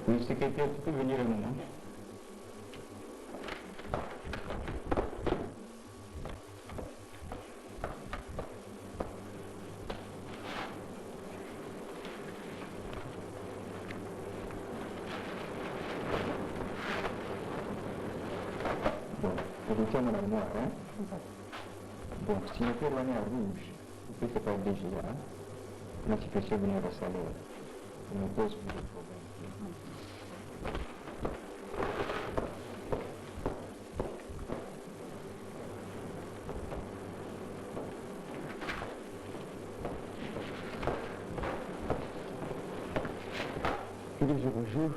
Oui, secrétaire, tu peux venir un moment. Bon, je tiens mon armoire, hein. Bon, si je peux revenir à rouge, vous pouvez pas déjà, hein. La situation venir de salaire. On me pose beaucoup de problèmes. Bonjour.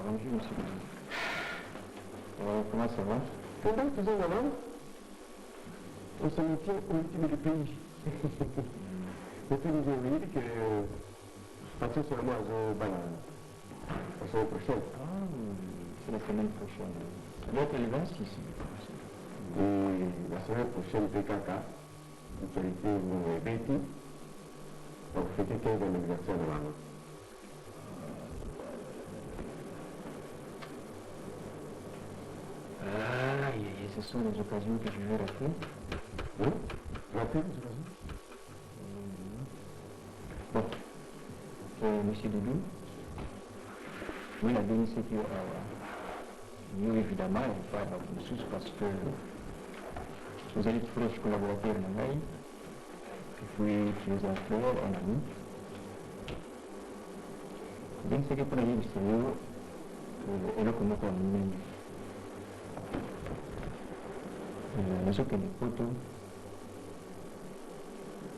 Bonjour, monsieur. Comment ça va? Pendant que vous êtes là, on s'en tient au ultime du pays. Et puis nous avons dit que partir sur le mois de la semaine prochaine. Ah, c'est la semaine prochaine. L'autre est le 26. Et la semaine prochaine, PKK, l'autorité vous Betty, pour fêter 15 ans d'anniversaire de maman. Ce sont les occasions que je vais rater. Oui, rater les occasions. Bon, monsieur Doudou, oui, la DNC qui nous évidemment, il faut avoir une source parce que vous allez être proche collaborateur de mail, et puis tu les as fait en ami. Donc, c'est que pour aller au sérieux, et là, comment on est. Nous avons des photos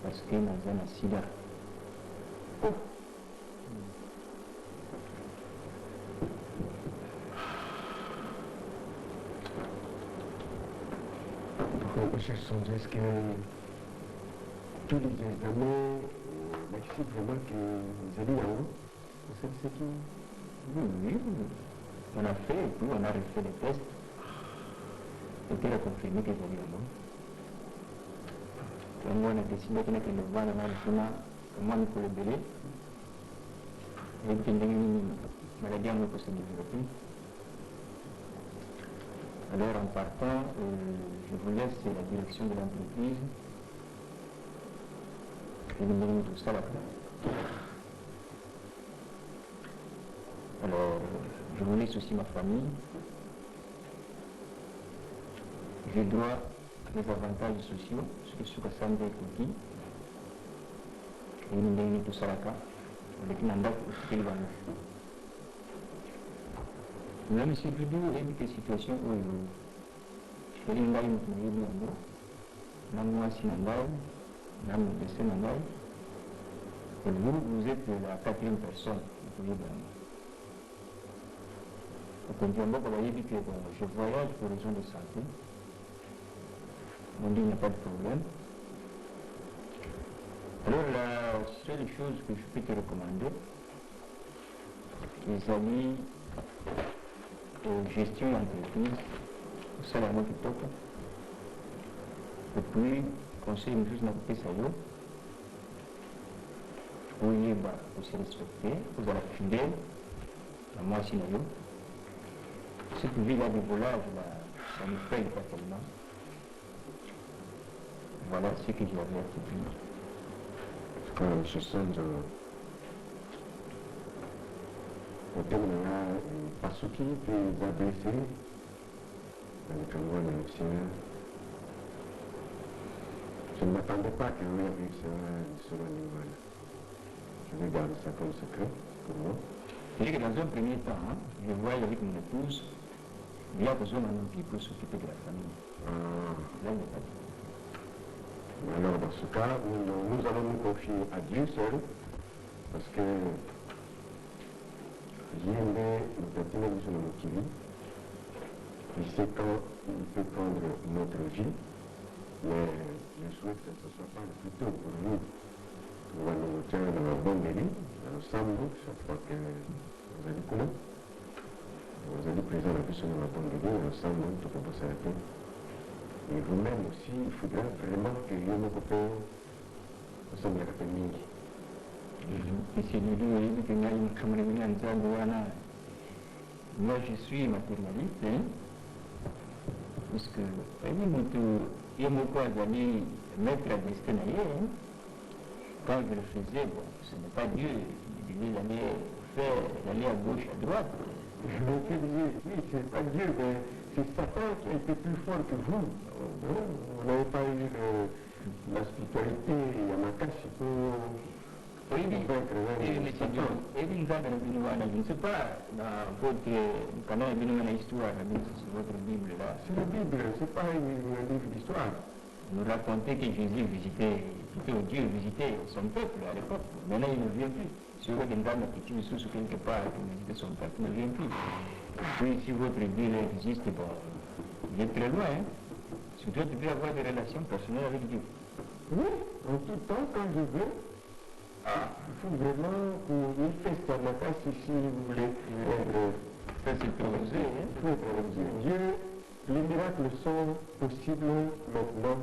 parce que nous avons un sida. Oh. Cher songe, est-ce que tous les examens, c'est vraiment que vous allez là-haut? C'est ce qui... Oui, on a fait et puis on a refait les tests. Et puis il a confirmé que j'allais là-bas. Donc on a décidé que le vent dans le chemin, comment il faut le béler. Et puis une maladie en peut se développer. Alors en partant, je vous laisse la direction de l'entreprise. Et nous menons tout ça là-bas. Alors, je vous laisse aussi ma famille. J'ai droit à des avantages sociaux, ce qui sont à des cookies. Et nous menons tout ça là-bas. Avec un mandat pour ce qu'il va nous. Là, M. Doudou, il y a une situation où je vais aller me tenir bien. Je vais moi aussi je vais me laisser mandat. Et vous êtes la quatrième personne. Donc, je voyage pour raison de santé. On dit qu'il n'y a pas de problème. Alors, la seule chose que je peux te recommander, les amis, gestion d'entreprise, ça la moitié top. Et puis, conseil une chose n'a pas fait ça. Vous se respecter, vous allez fidèle, à moi aussi, cette vie-là de volage, ça ne fait pas tellement. Voilà ce que j'avais à te dire. Quand je sens au terme de la Pasuki, puis ABC, dans le Cameroun et le Sénat, je ne m'attendais pas que lui arrive sur ce niveau-là. Je vais garder ça comme secret pour moi. Je dis que dans un premier temps, je voyais avec mon épouse, il y a besoin d'un homme qui peut s'occuper de la famille. Là, il n'y a pas de... Alors, dans ce cas, nous allons nous confier à Dieu seul, parce que rien n'est le pertinent sur le Kiwi. Il sait quand il peut prendre notre vie, mais je souhaite que ce ne soit pas le plus tôt pour nous. On va nous tenir dans la bonne délai, ensemble, chaque fois que vous allez couler. Vous allez présenter la personne dans la bonne délai, ensemble, tout comme ça. Et vous-même aussi, il faudra vraiment que nos copains ensemble la famille. Et c'est lui, il y a une caméra en train de voir. moi je suis matérialiste, hein, puisque il y a beaucoup d'aller mettre à destin ailleurs. Hein. Quand je le faisais, bon, ce n'est pas Dieu, il devait aller à gauche, à droite. Oui, c'est pas Dieu, mais c'est Satan qui a été plus fort que vous. Vous n'avez pas eu la spiritualité Yamakasi pour vaincre Satan. Je ne sais pas, dans votre canal, histoire, sur votre Bible là. C'est la Bible, c'est pas un livre d'histoire. Nous racontez que Jésus visitait, plutôt Dieu visitait son peuple à l'époque. Maintenant, il ne vient plus. Si vous avez une dame qui tue sous quelque part, qui visite son peuple, il ne vient plus. Puis, si votre Bible existe, bon, il est très loin. Hein. Surtout, tu peux avoir des relations personnelles avec Dieu. Oui, en tout temps, quand je veux, il faut vraiment qu'il fasse sa macasse si vous voulez. Ça, c'est proposé. Dieu, les miracles sont possibles maintenant,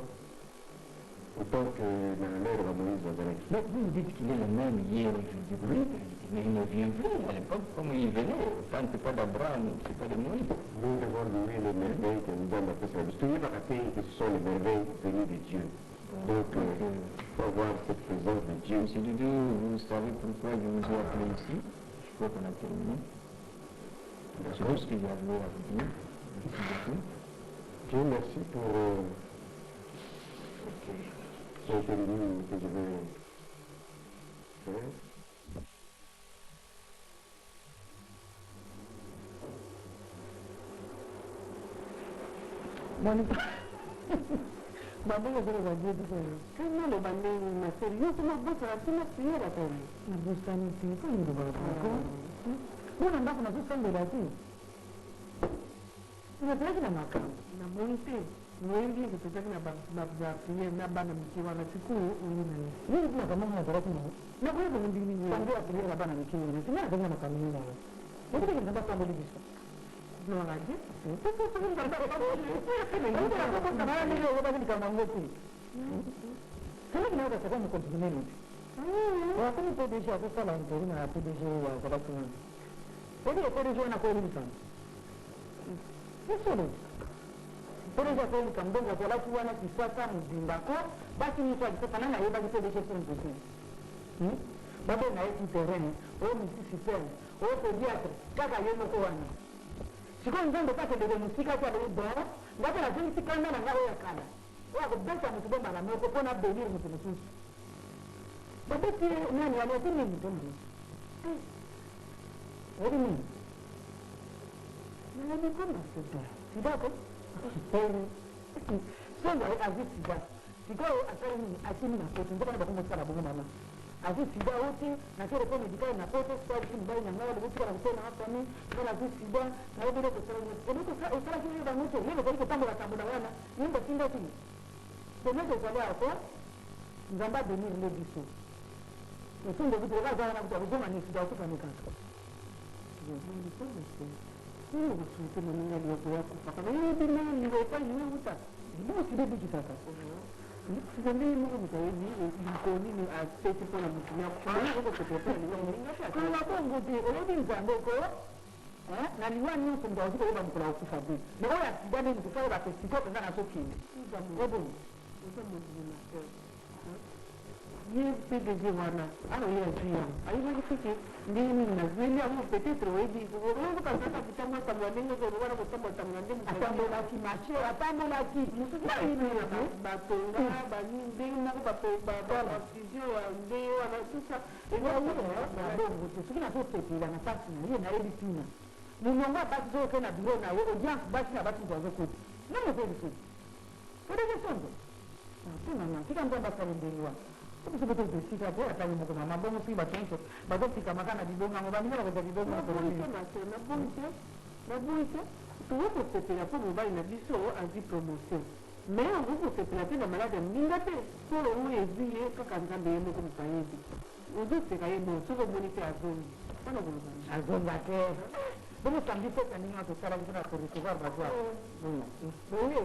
autant que dans l'ère de Moïse Nazareth. Mais vous dites qu'il est le même hier, aujourd'hui, oui, mais il ne vient plus. À l'époque, comme il venait, tant que pas d'Abraham, c'est pas de Moïse. Nous devons louer les merveilles que nous donne la personne. Ce sont les merveilles venues de Dieu. Donc, il faut avoir cette présence de Dieu. Monsieur Doudou, vous savez pourquoi je vous ai appelé ici? Je crois qu'on a terminé. C'est tout ce que j'ai à vous dire. Merci beaucoup. Dieu merci pour cette interview que je vais faire. Babongo zile za Dieu tukoni. Kama lo bandengi na sérieux kuma bosa atina prière tena. Na bosa ni tiko ni baba. Mbona ndako na bosa ndo lati? Tunapeleka na makao. Na monte. Wengi kutotaka na baba prière na bana mkiwa na siku uli na ni. Nini kuna kama na tarati na. Na kwa hiyo ndini ni. Ndio prière na bana mkiwa na. Sina kama na kamili na. Wote kile ndio kwa mbele biso. Non, la Dieu. Kama kinaweza kuwa mkontineni. Wakati PDG akisala ntori na PDG wa sababu. Ndio PDG na kwa nini sana? Sio. PDG kwa nini kambonga kwa lafu wana kisasa mzimbako basi ni kwa kifana na yeye basi PDG sio mzuri. Bado na yeye terrain, au msisi sana, au pediatre, kaka yeye mko wana. Siko nzando pake de musika kwa le bora ngapo na zini sikana na ngao ya kana wa kubesa mtubo mara moko pona benir mtu msusu babeti nani wale tini mtu mtu wadi ni na ni kama sita sidako songa azit sida siko asari ni asini na kote ndoko na kumsala bongo mama azit sida wote na kile kwa medikai na pote kwa kimbai na ngao wote kwa kusema hapa ni kwa azit sida na wewe kwa sababu ndio usala kile ndio mtu yeye kwa tambo la tambo na wana nyumba singa tini ndio kwa hapo nzamba denir le biso ndio vitu kwa sana kwa kusoma ni sida kwa kanisa ndio kusuka na nini ndio kwa kufa kama hiyo bila ndio kwa nini uta ndio sida bikitaka Sijambii mungu mtaweni, mkoni ni aseti kwa na mtumia kushumani huko kutetea ni mungu. Kuna kongo ti, urudi mzandoko, na liwa ni mtu mda waziko uba mkula ukufa bi. Na wala sigani mkufaa uba pesiko kenda na sokini. Obo. Ye PDG wana, ano ye pia. Ayo kifiki, ndini na zeli amu peut-être webi. Urongo kasata kitamwa tamwanengo kwa wana kutamwa tamwanengo. Atambola ki macho, atambola ki. Musuki ni ya batonga, bani ndeni na ba physio ya ndeni wana sasa. Ewa na bongo, suki na sote kila na pasi na ye na ebi tina. Munonga basi zote na biro na audience basi na basi kwa zoko. Nani kwa hizo? Kwa hiyo sondo. Tuna kika mbamba kwa ndeliwa. Sebetulnya bersihkan dia atau mau kemana bang sih baca itu baca sih kamar kan di bunga mau banyak orang jadi bunga kalau itu tu vois que c'était la pour mobile na biso azi promotion mais en gros c'était la tena malade mingate pour on eziye kaka ngambe yemo ko mfaidi uzo seka yemo soko monite azoni pana bolo azoni yake bomo tambi pesa ninyo to sala kuna ko recevoir bazwa oui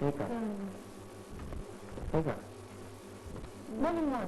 Eka. Eka. Nani mwana?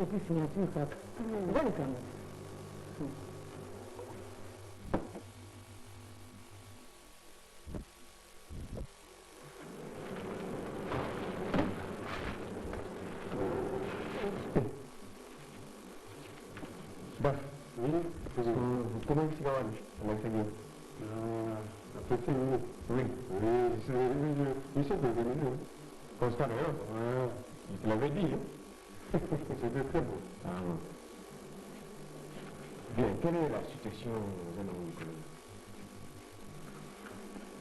Et puis signature, ça. Voilà quand même. Bah, oui, comment est-ce qu'il va l'enseigner? Après, oui. Oui, je sais que vous venez, oui. Constat d'ailleurs. Je te l'avais dit, hein. C'était très beau. Ah oui. Bien, quelle est la situation aux alentours du collège?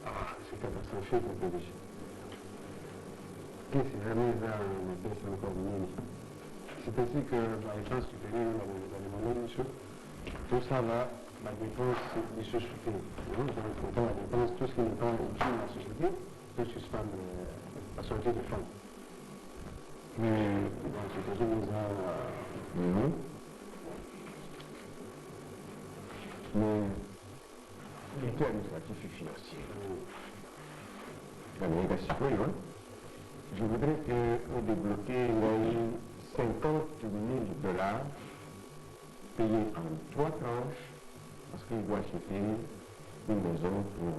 Ah, c'est catastrophique, mon pays. Qu'est-ce que jamais là, les pièces encore venues? C'est ainsi que la défense supérieure, tout ça là, la défense des sociétés. Dans la défense, tout ce qui n'est pas utile à la société peut suspendre la sortie de fonds. Mais dans ce que je nous a... Mais l'unité administrative et financière, l'amélioration, oui, hein. Je voudrais qu'on débloque 50 000 $ payés en 3 tranches parce qu'il doit acheter une maison pour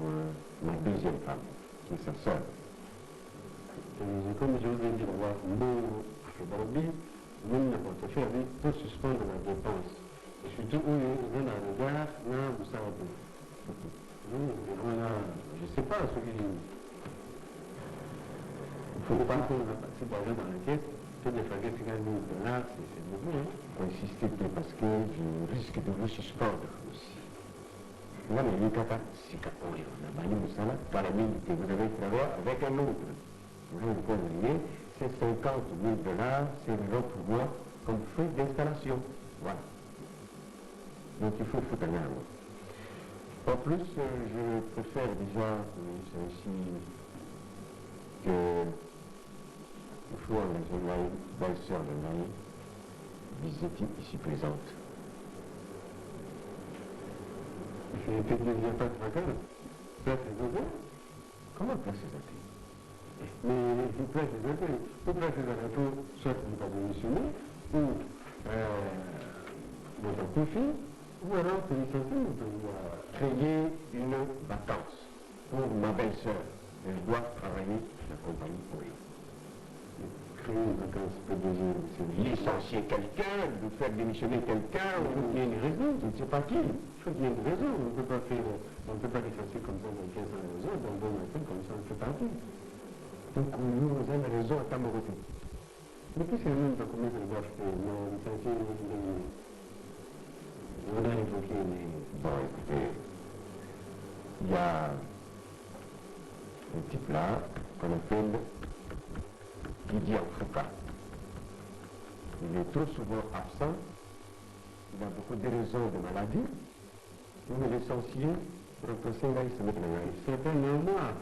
ma deuxième femme, qui est sa sœur. Et comme je vous ai dit, nous ne pouvons faire pour suspendre la dépense. Et surtout, où il y a un regard, vous savez. Je ne sais pas ce qu'il dit. Il ne faut pas passer d'argent dans la caisse. Tout les faguets, c'est $1 000, c'est nouveau. Insister parce que je risque de vous suspendre aussi. Là, mais il y a c'est vous avez travaillé avec un autre. Vous pouvez c'est 50 000 $, c'est l'autre mois comme frais d'installation. Voilà. Donc il faut foutre un arbre. En plus, je préfère déjà, c'est aussi que il faut engager la belle-sœur de Naï, visite ici présente. C'est une technique de pas de vacances. Place les hôtels. Comment place les hôtels? Mais il place les hôtels. Ou place les hôtels, soit il ne pas démissionner, ou votre profil, ou alors pour licencier, pour créer une vacance pour ma belle-sœur. Elle doit travailler la compagnie pour elle. Créer une vacance pour licencier quelqu'un, de faire démissionner quelqu'un, il y a une raison, je ne sais pas qui. Il faut qu'il y ait une raison, on ne peut pas licencier comme ça dans 15 ans les autres, dans bon matin comme ça on fait partie. Donc nous avons une raison à t'amoroser. Mais puis c'est le même document que je dois faire, mais licencier, on a évoqué les... Bon écoutez, il y a un type là qu'on appelle Didier Foucault. Il est trop souvent absent, il a beaucoup de raisons de maladie. Vous me licenciez pour remplacer là, il se met là. C'est un peu mémoire.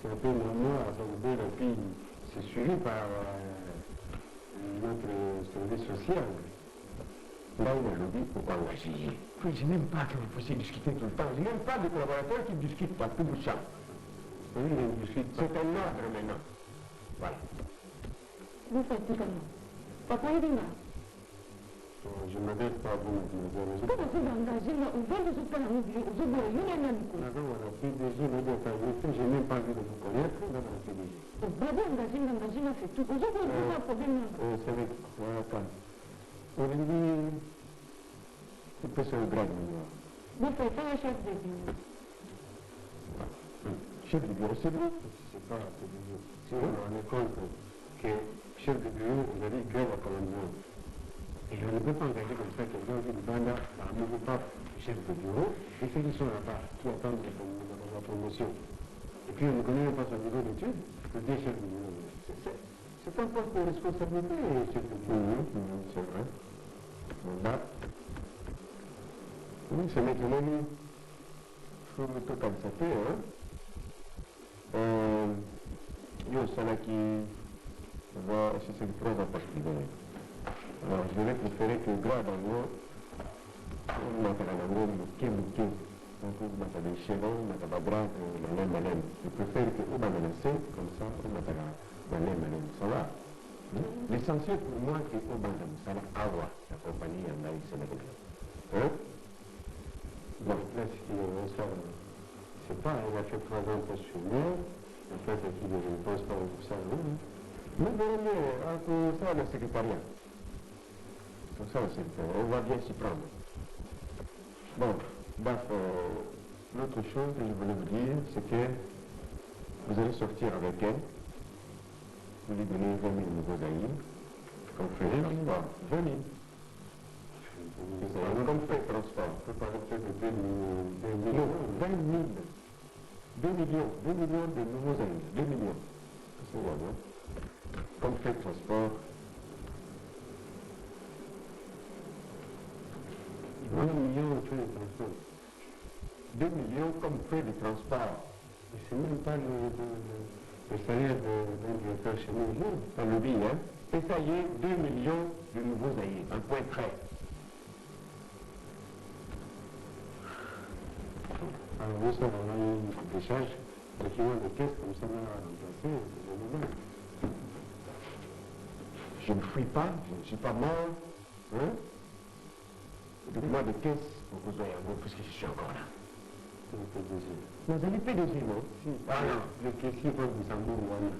C'est un peu mémoire. Donc, la fille, c'est suivi par notre service social. Là, il a dit pourquoi engager. Je n'aime pas que vous puissiez discuter tout le temps. Je n'aime pas de collaborateurs qui discutent par tout le champ. Oui, il discute. C'est un ordre maintenant. Voilà. Vous faites tout comment? Papa, il est là. Je ne m'adresse pas à vous, mademoiselle. Comment vous engagez là? Vous venez de faire un vieux, vous avez une année. Madame, la PDG m'a dit je n'ai pas envie de vous connaître dans la PDG. Vous avez engagé, là, c'est tout. Vous avez un problème là. C'est avec moi, Aujourd'hui, il peut se regarder. Vous faites un chef de bureau. Chef de bureau, c'est vrai. C'est pas la PDG. Si on se rend compte que chef de bureau, vous avez grève à commandement. Et je ne peux pas engager comme ça quelqu'un qui dit banda, par mon pas chef de bureau, et ceux qui sont là-bas, qui attendent la promotion. Et puis on ne connaît même pas son niveau d'études, le dire chef de bureau. C'est un poste de responsabilité, chef de bureau. C'est vrai. Là, oui, c'est maintenant, il faut me total ça fait, hein. Il y a ça là qui va, c'est le 3 ans parce qu'il est. Alors, je vais préférer que grave en gros, on m'a fait la langue, mouké. Donc, on m'a fait des chevaux, on m'a fait grave, malem. Je préfère que on m'a menacé, comme ça, on m'a fait malem. Ça va? L'essentiel pour moi, c'est au Banda Moussala Awa, la compagnie Yangaï Sénégal. Hein? Bon, là, c'est pas, il a fait 3 ans pour souvenir, en fait, je ne pense pas au ça, mais bon, ça, le secrétariat. Ça, le secrétariat, on va bien s'y prendre. Bon, bref, l'autre chose que je voulais vous dire, c'est que vous allez sortir avec elle, vous lui donnez 20 000 nouveaux aïeux, comme Frédéric, 20 000. Comme fait transport, on peut parler peut-être de 2 millions. 20 000. 2 millions de nouveaux aïeux, 2 millions. C'est bon, non? Comme fait transport. 1 million de frais de transport. 2 millions comme frais de transport. Et c'est même pas le salaire d'un directeur chez nous. Non, ça le dit, hein. Et ça y est, 2 millions de nouveaux aïeux, un point près. Alors, nous sommes en un décharge, l'équivalent de caisse, comme ça, on a remplacé le moment. Je ne fuis pas, je ne suis pas mort. Hein? Document de caisse pour que vous soyez en gros, puisque je suis encore là. Vous avez PDG, non? Si. Ah non, le caissier va vous envoyer.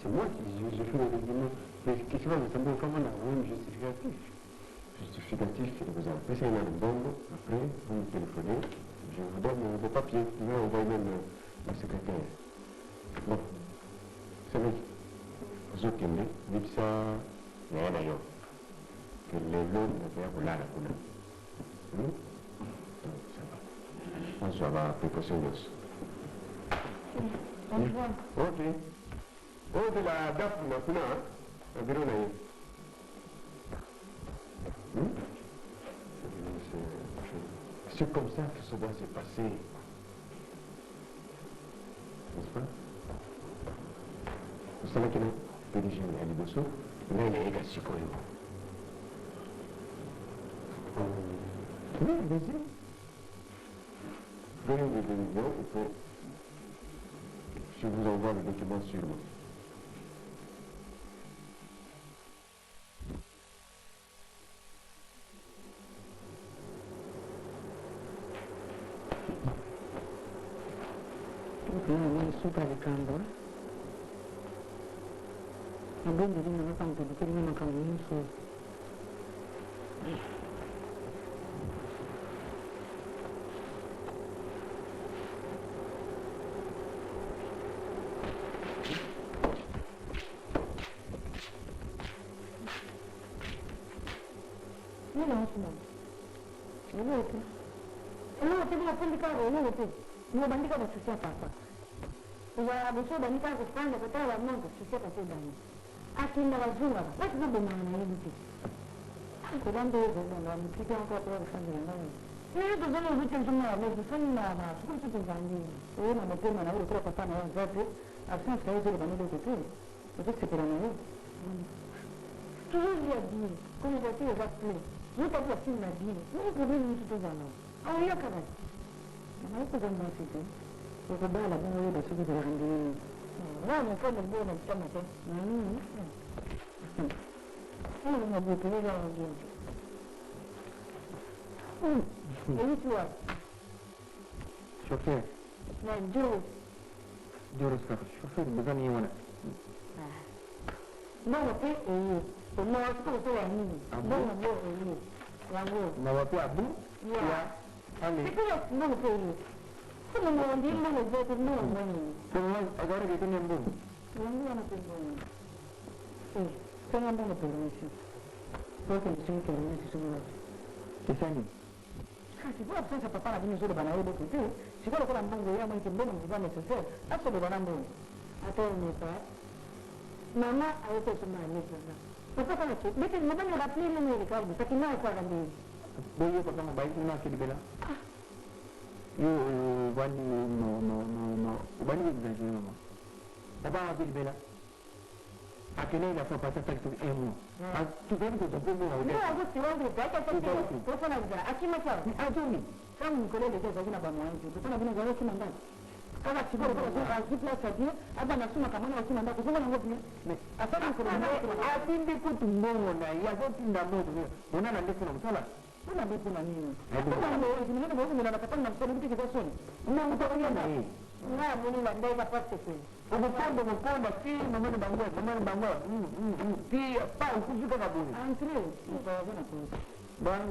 C'est moi qui je fais le règlement. Le caissier va vous envoyer comment on a un justificatif. Justificatif, vous appelez ça dans le bombe, après, vous me téléphonez, je vous donne vos papiers, je vais envoyer même le secrétaire. Bon, c'est vrai. Vous occupez, dites ça, il y a d'ailleurs. Que les lots ne vont pas là, là, là. Ça va précautionneuse. Ok. Oh, de la DAF maintenant, hein? Environ là. C'est comme ça que ça doit se passer. N'est-ce pas? Vous savez qu'il y a un PDG à Liboso, là il y a un gars sur oui, vas-y. Donnez les 2 millions, il faut... Je vous envoie le document sur moi. Super de candor. Abbiamo di una tanto di quello non cambia su. Non, tena kundi karo no tu. No bandika ba susia papa. Uwa abuso bandika ko fanya ko tawa mongo susia pa tu dani. Akinda wazunga. Watu ndo maana hiyo tu. Ko bando ko ndo mpika ko kwa fanya ngani. Hiyo ndo zama vitu nzima na kufanya na siku tu zani. Wewe na mapema na wewe kwa papa na wazazi. Afisa sasa hizo bando ko tu. Ndio sikira na wewe. Toujours lui a dit, comme il a dit, il va plus. Vous avez la fille m'a dit, vous pouvez nous tout aux anneaux. Ah oui, quand même. On a eu besoin de m'assister. Je vais bien la bonne idée de ce que je vais rendre. Là, on fait le bon ce matin. On a beaucoup de gens en bien. Et tu vois? Chauffeur. Non, Joe. Joe, chauffeur, besoin de moi. Non, on fait, no, esto es todo a mí. No, Na wapi abu? Ya. Ali. ¿Qué crees? No lo sé. ¿Cómo me vendí? No lo sé, no lo sé. Pero agora que tenho bom. No, no tengo. Sí, tengo bom permiso. Porque me siento que no necesito. Que sani? Si può absenza papà la fine solo per andare dopo te, si vuole fare un buon governo che bene non si fa necessario, adesso devo andare a te ne fa. Mamma ha detto che non è necessario. Apa kan itu? Betul, macam ada pilih ni kalau bisa kena apa kan dia? Boleh pertama baik ni nak dibela. Yo bani no. Bani ni dah nama. Apa nak dibela? Akhirnya dah sampai pasal tu emu. Tu kan tu dah buat ni. Ni aku siapa tu? Baca tu. Kau pernah juga. Aki macam. Aku ni. Kamu kalau dia cakap nak bangun itu, tu pernah guna gaya cuma dah. kaka chibolo kwa zipla chati aba nasuma kama na wasima ndako zoma ngo pia asante kwa atinde kutumbongo na ya zotinda moto bona na ndeko na msala bona ndeko na nini bona leo zingine bovu na nakapanga na msala ndike kwa soni mna mtaona na hii na muni na ndeka pate kweli ubukombo mukomba si mama bangwa si pa ukuzuka kabuni entre utaona kwa bon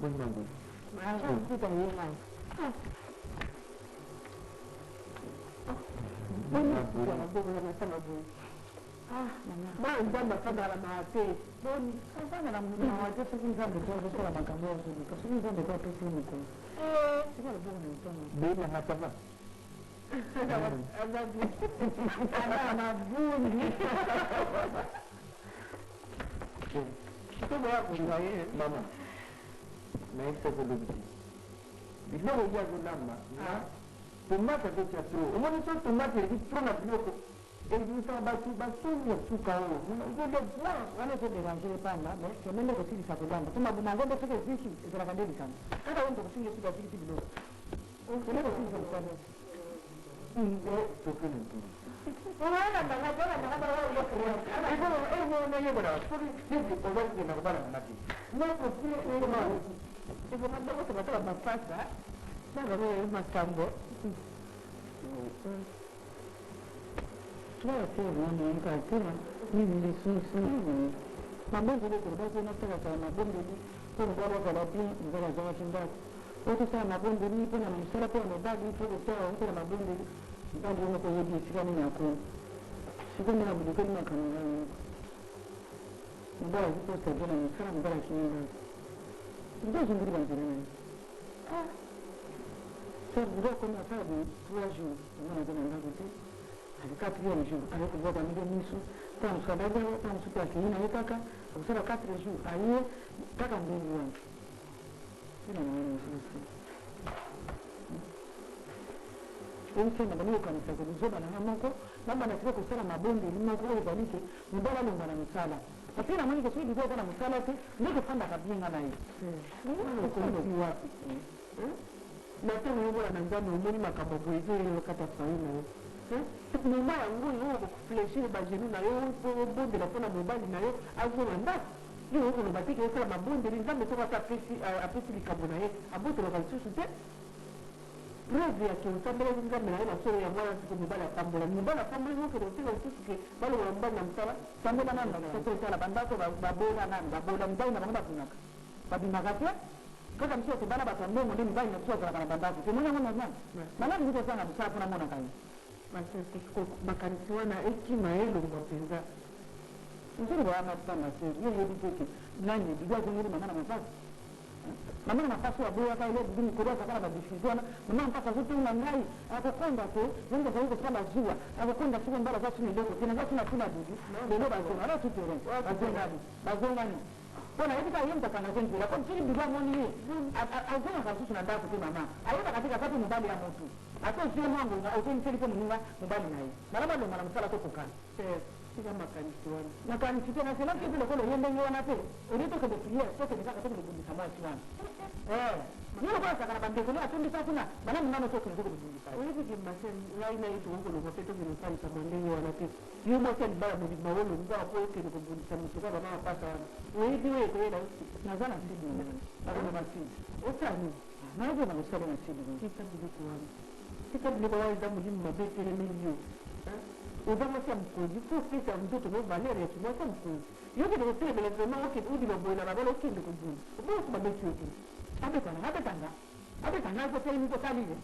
bon mambo kuta yema Bwana kama la maate. Boni, sana na mwaje sisi nzambe kwa makambo yetu. Kasi nzambe kwa pesa niko. Sasa bwana mtana. Bila hatava. Ana bundi. Kitobo yako ndio mama. Na hizo kudubi. Bila ya kulamba. Tomate de chatro. Umoni so tomate di prona bloko. E di sa batu ya sukao. Ngoja bwana wale tu ndio panda, mais mende ko sisi sakudamba. Tuma buna ngondo sike sisi zira kadeli sana. Kada wendo kusinge sika sisi bilo. Kile ko sisi sana. Tokeni tu. Ona ndanga ndanga wao yokre. Ego no yebora. Sori sisi ko wao na bala mati. No ko sisi ego ma. Ego ma ndako tabata mafasa. Nada wewe makambo. Claro que no en cartera ni ni sun mambo ndio kwa sababu nataka sana mambo ni kwa sababu kwa lapi ndio za chinda wote sana mambo ni kuna msala kwa ndo bado ipo kwa huko na mambo ndio ndio kwa hiyo sikani yako sikani na buduka ni makana ndio hizo sasa ni sana mbaya sana ndio zingiri banzana Sir, vous avez à faire 3 jours. On a donné un côté. Avec 4e jour, avec le vote à Miguel tant que ça va bien, tant que ça va bien, avec Kaka, vous savez, 4 jours, aïe, Kaka me dit, c'est la même chose. Et c'est ma bonne comme ça, que nous sommes à Namoko, maman a fait que ça m'a bonne, il m'a dit, nous allons aller dans la Missala. Parce que la manière que je dis, dans la Missala, nous devons prendre la bien à l'aïe. Na tena wewe anaanza umoni makambo hizo ile kata faina mumba yangu yo kufleshia bajenu na yo bonde la kona mobali na yo azolanda yo ko batiki yo kala mabonde ni nzambe to kata apesi likabona ye aboto la kalsusu te preuve ya que nzambe nzambe na yo solo ya mwana siku mobali atambola mobali atambola yo ko tilo susuke balo wa mbana msala tambola nanda ko tala bandako babola nanda babola mbana na banga kunaka babimagatia kaka msio kubana batu mbongo ndio mbaya na kutoka kana bandaku kimona mwana mwana maana ndio sana msafu na mwana kani basi siko makanisiwana hekima yenu mwapenza nzuri bwana sana sio yeye ndike nani ndio kwenye mama na mafasi mama na mafasi wa bora kama ile bidii kuroka kana badishizwana mama mpaka zote una ngai akakonda tu ndio kwa hiyo kama zua akakonda siku mbala za chini ndio tena za tuna bidii ndio bazona ala tu tere bazona ni Bona hivi kama yemta kana zengi la kwa chini bidhaa mwoni hii azona kabisa tunataka kusema mama aenda katika kati mbali ya mtu hata sio mambo na uteni sisi mninga mbali naye mara bado mara msala kutoka sika makanisi wana na kanisi tena sema kitu ile kule yende yona pe ulito kwa kufikia sote nikaka tu kujibisa maji wana ndio kwa sababu bande kuna atundi sasa kuna bana mnano toka ndio kujibisa wewe hivi mnasema laina hizo huko ndio kwa sababu ni kali kama ndio wana pe yumo tena baya mudi maolo ndio hapo yake ni kujibisa mtoka bana pata wewe wewe kwenda nazana sisi bado na basi utani na ndio na msala na sisi kisa bila kuona kisa bila kuona ndio muhimu mabete ile milio Udama sia mkuji, fuki sia mtoto mwa valere ya chumwa sia mkuji. Yoke ndio sema bila sema wake udi na boina na balo kindi kujuni. Ubao kwa bechi yote. Abe tanga kwa tena niko kali ile.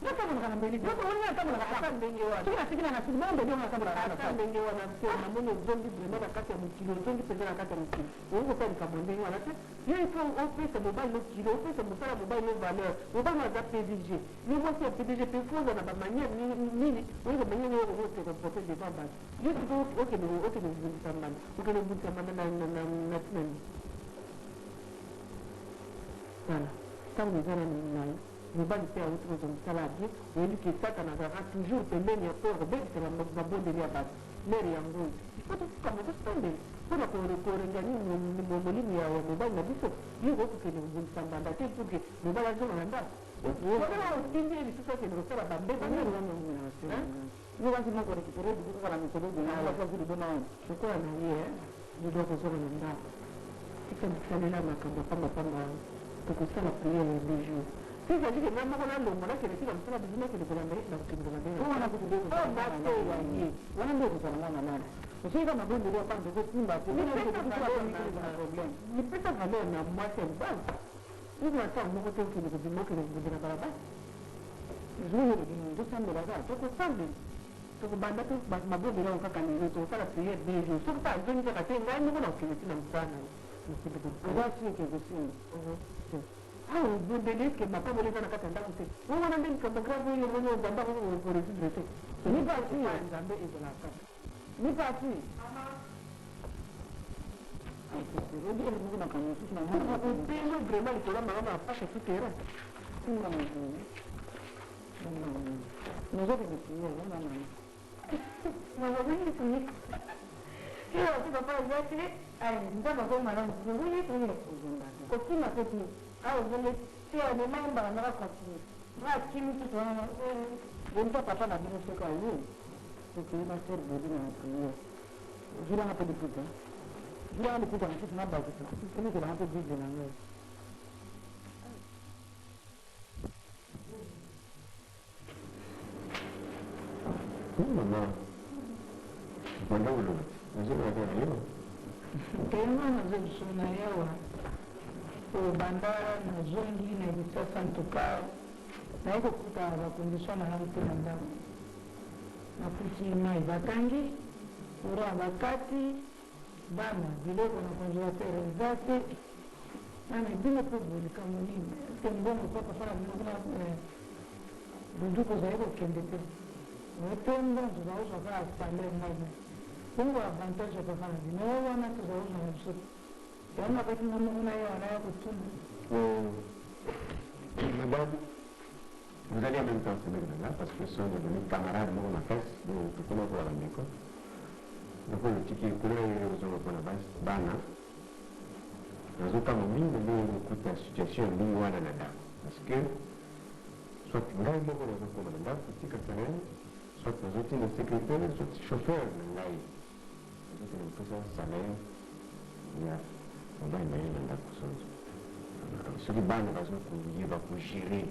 Ndio kama kana mbele. Ndio kama kama kana mbele wa. Kila siku na siku mambo ndio kama kana mbele wa na msema mbona zongi bila kati ya mkilo zongi pendana kati ya mkilo. Wewe kwa kama mbele wa nata. Yeye kwa office mobile no kilo, office msala mobile no valeur. Ubao za PDG. Ni wote PDG pefuza na bamania nini? Wewe mwenyewe wewe wote kwa pote de baba. Yeye tu okay ni mtamani. Okay ni mtamani na nani. Voilà. Tant que nous allons nous allons faire autre chose comme ça là bien on dit que ça on aura toujours pembeni ya port bête c'est la mabonde ya basi meri ya ngozi ipoto kama tusende kuna kuorengani ni mwalimu ya mobile na biso yuko kwenye msambanda tu que mobile azona nda wana otindi lisusu akende kosala bambeba yo kasi moko récupéré biso kaka na mikolo bonaaasi libona lokola na ye lido kozala na ndako tikamisalela makambo pambapamba tokosala priere ya 2 jours c'est-à-dire que nga moko nalongo nakende tika mosala biso nakende kolanda nakokende kolanda ye wana nde kozala mwana nana osika mabondeli apanda kosimba lipesa valeur na mwasi ya libala iko ata moko te okende kobima okende kobundela balabala zoyelo bino tosambela kaka tokosambela tokobanda te mabondeli yango kaka lelo tokosala priere 2 jours soki ta azongi kaka te ngai moko na okende tina mosala ozaasike kosimba awa bondeli eske mapamboli eza na kati ya ndako te wana nde likambo grave oyo moni obanda koresudre te nipasi nzambe ezalaka nipasi opelo vraiment likolo mama apasha tutera nozokende papa ezate nzamba komalamu kokima peti awa ozole te amemambala naka continue nakimi tutu wana bonta papa na bino seka ye tokei na ser bodi na priere vilanga mpe liputa vilanga liputa na sisi nabakisa kinikelanga mpe bible na ngai mama bandaulo nazolaka na yo teyanga nazobisona yawa obanda nazongi na lisasa ntuka naye kokuta bakondisio na yango te na ndako nakuti mai bakangi courant bakati bana biloko na congélateur eza te nana bino mpe bolikambo nini eske mbongo papa fana bino kuna budu kozali kokende te ote mbongo tozalozwa kaka salaire ngai bongo avantage ya papa na bino wana tozalozwa na biso yango akati nga moko na ye wana ya kotuna madame vous allez en même temps se mettre là parce que ce sont devenus camarades mon classe donc tout comment pour la meko donc le tiki couleur aux hommes pour la base bana nazoka mingi nde okuta situation ndenge wana na ndako parce que soit ngai moko nazokoma na ndako tika salaire soit nazotina secrétaire soit chauffeur na ngai nazotina kopesa salaire ya mobali na ye na ndako sonzo soki bana bazokoyeba kogere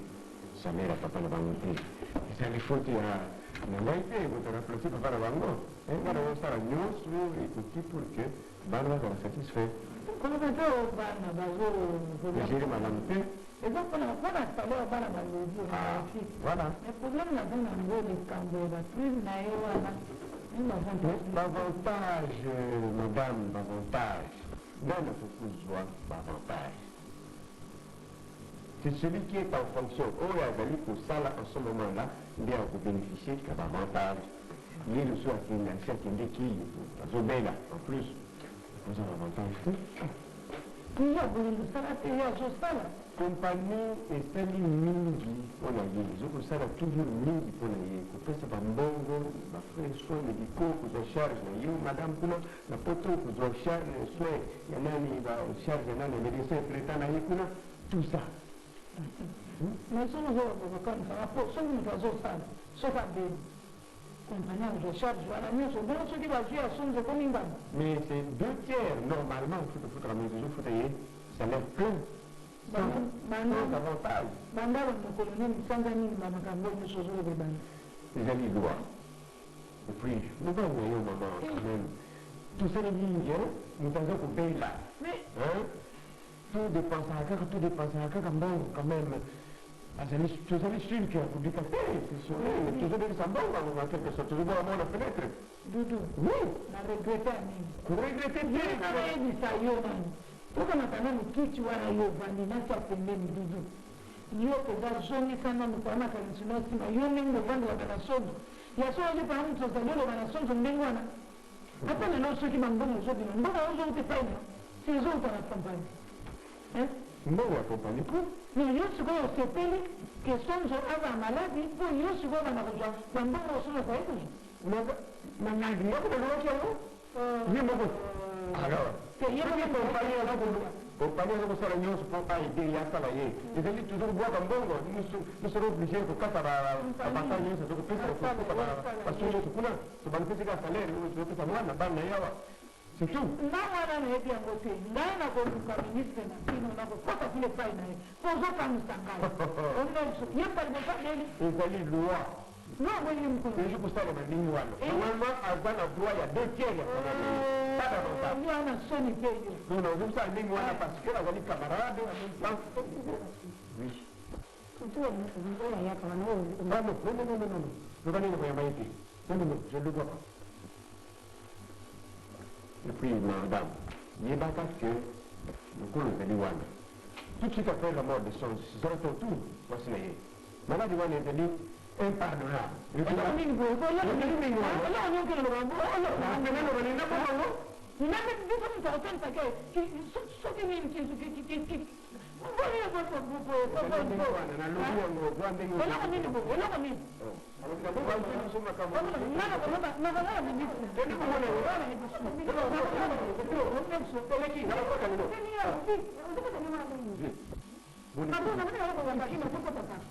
salaire ya papa na bango te ezali faute ya na ngai te kotaraflasi papa na bango bana bazosala nyonso ekoki pour que bana bazala satisfait kolokete bana bagere malamu te eza mpona salaire bana balobi fi voilà mais problème naza nango likambo baprise na ye wana bavantage madame bavantage ngai nakokozwa bavantage c'est celui qui est en fonction oyo azali kosala en ce moment là nde akobénéficie ka bavantage ye lusu akende asi akende kii azobela en plus oza bavantage te toujours bolingo osala te ye azosala compagnie esali mingi mpona ye ezokosala toujours mingi mpona ye kopesa bambongo bafrais soin médicaux kozwa charge na yo madame kuna na poto kozwa charge soin ya nani bacharge ya nani ya médecin traitant na ye kuna tout ça mais soki ozokokanisa po soki moto azosala soki abeli compagnie azwa charge wana nyonso bongo soki bazwi ya sonzo ekomi ngamba mais c'est 2/3 normalement futafutaka mais ezofuta ye salaire plein sans avantage bandalo mokolo nini sanza nini bamakambo nyonso ozolobebana ezali loi et puis mobali na yo mama quand même tosali mingi moto aza kobela tout dépensaka kaka mbongo quand même tozali sûr que akobika te tozobebisa mbongo en quelque sorte tozobona mona fenêtre dudu oui na regrete ya nini koregrete te nayebisa yo nani okanakanga mokiti wana yo ovandi nasi ya pembeni dudu yo koza zongisa nanu kwanaka nsima nsima yo ndenge ovandaka na sonzo ya so ozopana moto ozali oloba na sonzo ndenge wana ata lelo soki bambongo ozobima mbongo ozouta epai na si ezouta na campagne mbongo ya kompani po mais yo sikoyo osepeli ke sonzo aza maladi mpo yo sikoyo bana kozwa bambongo osonzo kwaye kozwa managi yokobalwaki yango ye moko alors te ye kompani compagnie de ça l'union se prend pas aider à travailler et c'est toujours boire comme bon nous serons obligés de casser la bataille c'est donc plus parce que je connais ce ban physique à salaire nous je peux moi na ban na yawa c'est tout na wana na yebi yango te ngai na koluka ministre na kino na kokota vile pai na ye kozokanisa ngai ondeso ye parmefa deli ezali loi non oyi mokolo c'est juste pour ça le nini wana normalement aza na droit ya 2 tiers ya pas davantage wana soni te yo non non vous savez nini wana parce que azali camarade oui je le vois pas. Et puis, madame, il y a pas que le coup de Liwane. Tout de suite après la mort de son tour, voici les. Madame Liwane est venue impardonnable.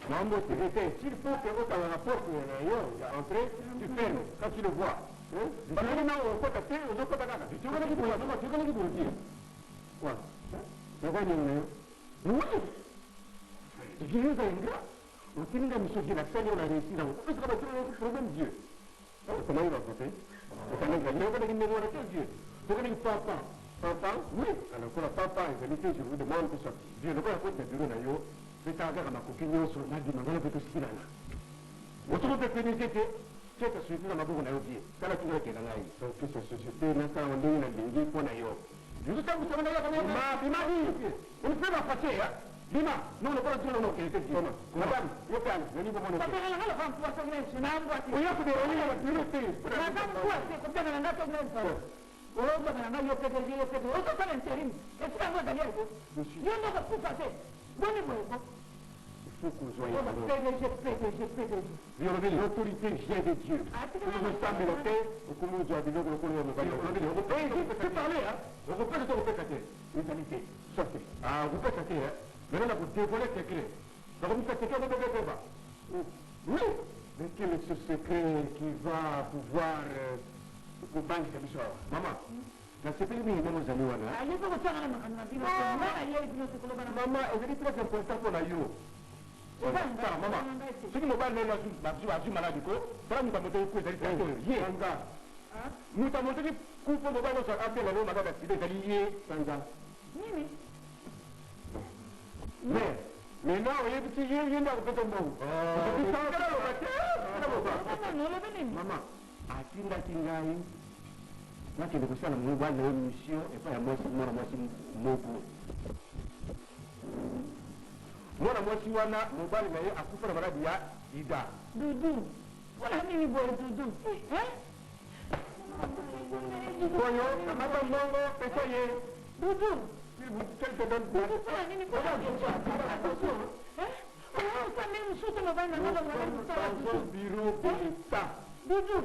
Mambo, s'il faut que vous avez un rapport pour entrer, tu fermes quand tu le vois. Comment il va voter? Papa, oui. Alors, pour papa, en réalité, je vous demande que ça. Je ne vois pas que bureau d'ailleurs. C'est un gars à ma copine, sur la demande de tout ce qu'il a là. Vous trouvez que c'est cette société dans ma bourre n'a oublié. Quand la tournée est là, donc cette société n'a pas un dé, n'a pas pour d'ailleurs. Je vous savez, vous savez, Bima, on peut la passer, hein? Bima, non, le pas de l'eau, qui était dit. Madame, vous parlez, venez vous montrer. Oui, il faut des reliés à la priorité. Madame, quoi, c'est comme ça, on a pas de Oba na yo peke yo peke o to kana interim e tu anga dali ko yo no ko fate boni mo ko il faut que vous soyez PDG violez l'autorité vient de Dieu vous savez le fait comme vous avez dit que vous avez parlé hein vous pouvez te répéter égalité sortez ah vous pouvez sortir hein maintenant vous dévoilez secret donc vous faites secret de pas oui mais quel est ce secret qui va pouvoir kubangi kabisa mama na sepeli mimi ndio mzaliwa na alipo kutana na makana mama yeye ndio tukulobana mama ezali très important pour la yo ça mama siki mobile ndio azu maladi ko bara mutamoto ko ezali très ye sanga mutamoto ki kupo mobile so after la mama ba sidi ezali ye sanga nini mais non il est petit ye ndio ko tombo mama atinda kingai nakende kusala mubwana na mission et pas ya mwasi mwana mwasi moko mwana mwasi wana mubali na ye akufa na maradi ya ida dudu wala nini boy dudu koyo na mata mongo pesa ye dudu quel te donne quoi wala nini boy ça même surtout le bain dans bureau d'État Dudu,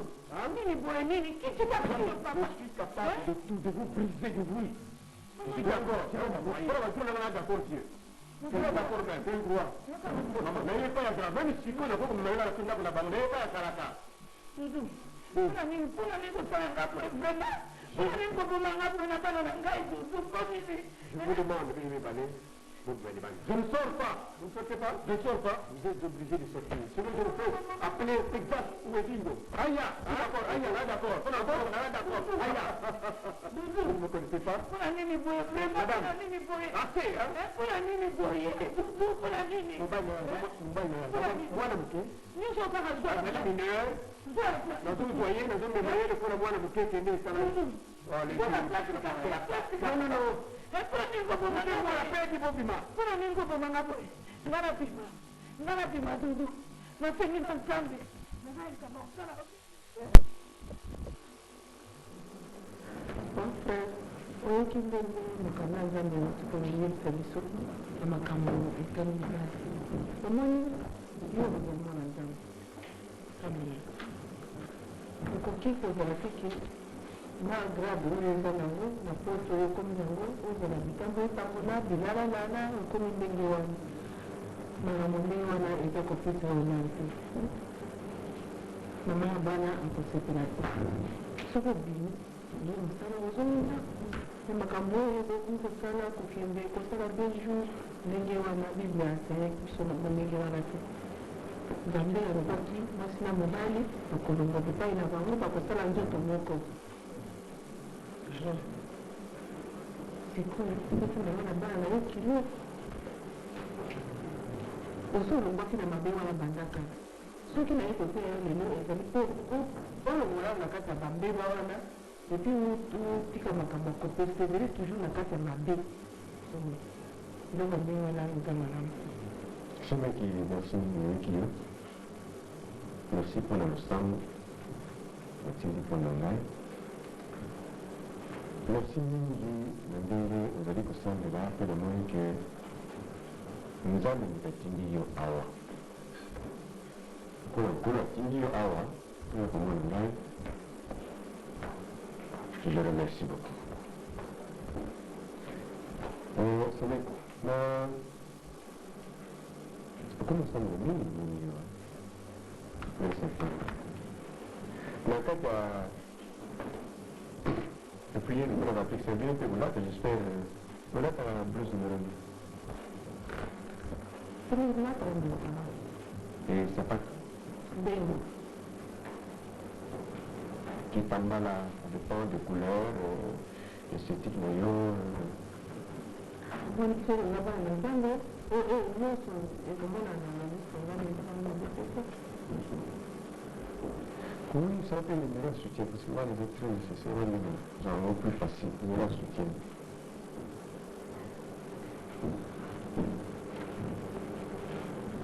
nini boy nini, qui tu t'as fait papa? Je suis capable de tout, de vous briser de vous. Je suis d'accord. Pourquoi tu n'as pas d'accord, Dieu? Tu n'as pas d'accord, mais c'est le droit. Mais il n'est pas grave. Même si on a beaucoup de mal à la fin de la bande, il n'est pas grave. Dudu, pour la mine, pour faire un rapport, vraiment. Pour la mine, pour la pour la balle, la gaille, pour je vous demande, je ne sors pas. Vous ne sortez pas? Je ne sors pas. Vous êtes obligé de sortir. Sinon, je le fais appeler Texas ou Edingo. Aïe, d'accord, aïe, là, d'accord. On a d'accord, là, d'accord. Aïe. Vous ne me connaissez pas? Pour la nini boy, vraiment, pour la nini boy. Assez, hein? Pour la nini boy, pour la nini. Moi, le bouquet. Nous sommes pas à jouer. La mineur. Dans tout le foyer, dans un mémoire, il faut la moi, le bouquet qui est né. Non, non, non. Kuna ningo bomanga kwa pedi bobima. Kuna ningo bomanga kwa. Ngana pima dudu. Na tengi ntambi. Ngana kama sana. Enfin, on qui me makana zambe tukonye kabiso. Amakambo etani basi. Omoni yo bomanga zambe. Kami. Ko kiko za rafiki. na grade oyo eza nango na poto oyo ekomi nango ozala bikambo etambola bilala lala ekomi ndenge wana makambo ndenge wana eza kopesa honor te mama ya bana akosepela te soki obimi nde mosala ozonga na makambo oyo ekoki kosala kokende kosala 2 jours ndenge wana biblia asayaki biso nango ndenge wana te nzambe alobaki mwasi na mobali bakolonga bipai na bango bakosala nzoto moko sikoyo soki nango na bana na yo kilo ozolongwaki na mabe wana bandaka soki naye koteya yo lelo ezali mpo olongola na kati ya bambeba wana epi otika makambo akopesevele toujours na kati ya mabe ndongo ndenge wana eza malamu Semeki, merci Mikio. Merci pour l'ensemble. Merci pour l'ensemble. Merci mingi ndenge ozali kosambela mpe namoni ke nzambe atindi yo awa kuna atindi yo awa oyo komona ngai je le remercie beaucoup. Semeki na comment ça me dit, merci. Mais quand la prière de la Afrique, c'est bien que vous l'avez, j'espère. Vous l'avez à la blouse numéro 2. Et ça passe. Qui tamba là, ça dépend des couleurs, esthétiques, noyaux. Oui, ça peut le meilleur soutien, parce que moi, les autres, c'est vraiment genre plus facile, le meilleur soutien.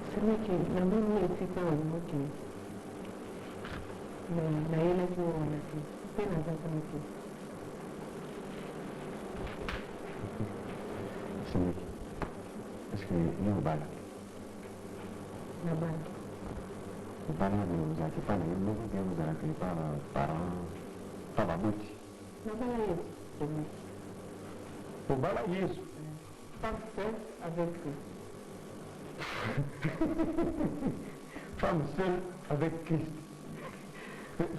C'est vrai que la bonne nuit est pas au mot qui la yéla qui est là, c'est la zone qui c'est vrai. Est-ce que nous au bal? la balle. Au bal, vous n'avez pas les mêmes que vous n'avez pas parents, pas la boutique. La balle est celui. Au bal, yes. Femme seule avec Christ. Femme seule avec Christ.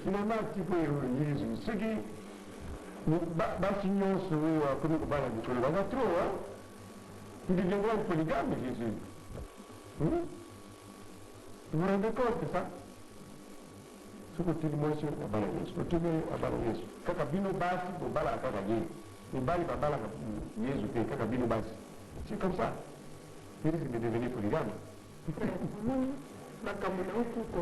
Finalement, tu peux Jésus. Ce qui signons comme au bal, on va trop, hein? Il deviendra un polygame, Jésus. Vous vous rendez compte de ça? Ce que tu dis, moi, c'est la balle à Jésus. Ce que tu dis, la balle à Jésus. Quand tu as bien au bas, tu vas à Jésus. Le bal, il va à Jésus. Quand tu as bien au bas. C'est comme ça. Il risque de devenir polygame. makambo na okuko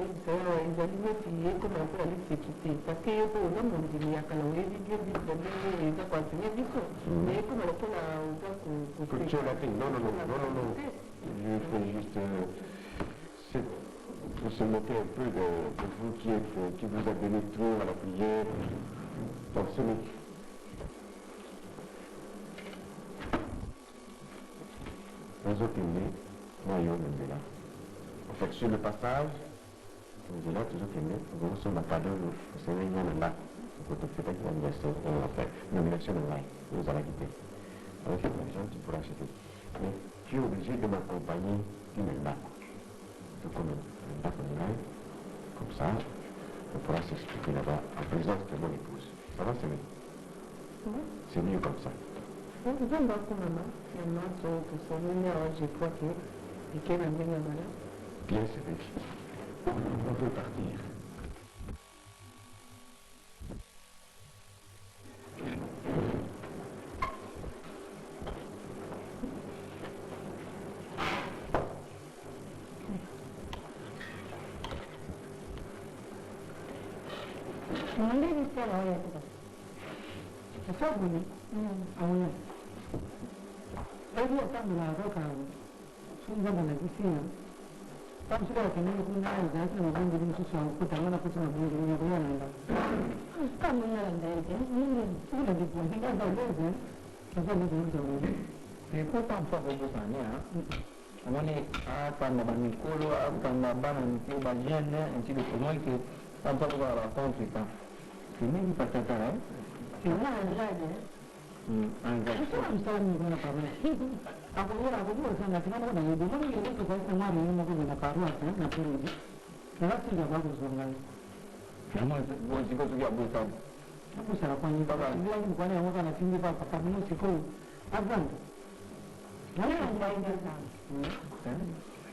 ezali neti ye koma mpo alisekite parceke ye mpo oza mondimi ya kala oyebi bio biso ndenge eza koanseigne biso me ye koma lokola oza Culture latine, non. Je fais juste pour se moquer un peu de vous qui vous a donné trop à la prière. Donc, ce n'est les autres noyaux de là. En fait, sur le passage, nous là, toujours aimé, nous sommes à cadeau, c'est un là. Quand on fait l'anniversaire, on a fait nomination online, nous allons quitter. Avec l'argent, tu pourras acheter. Mais tu es obligé de m'accompagner d'une là. Donc, comme une date online, comme ça, on pourra s'expliquer là-bas en présence de mon épouse. Ça va, c'est mieux. C'est mieux comme ça. Bien, c'est vrai. On peut partir. C'est pourtant pas pour vous en on est à prendre ma micro, à prendre ma barre, ma gêne, ainsi de suite. Moi, que ça ne peut pas rencontrer ça. C'est même pas ça, hein?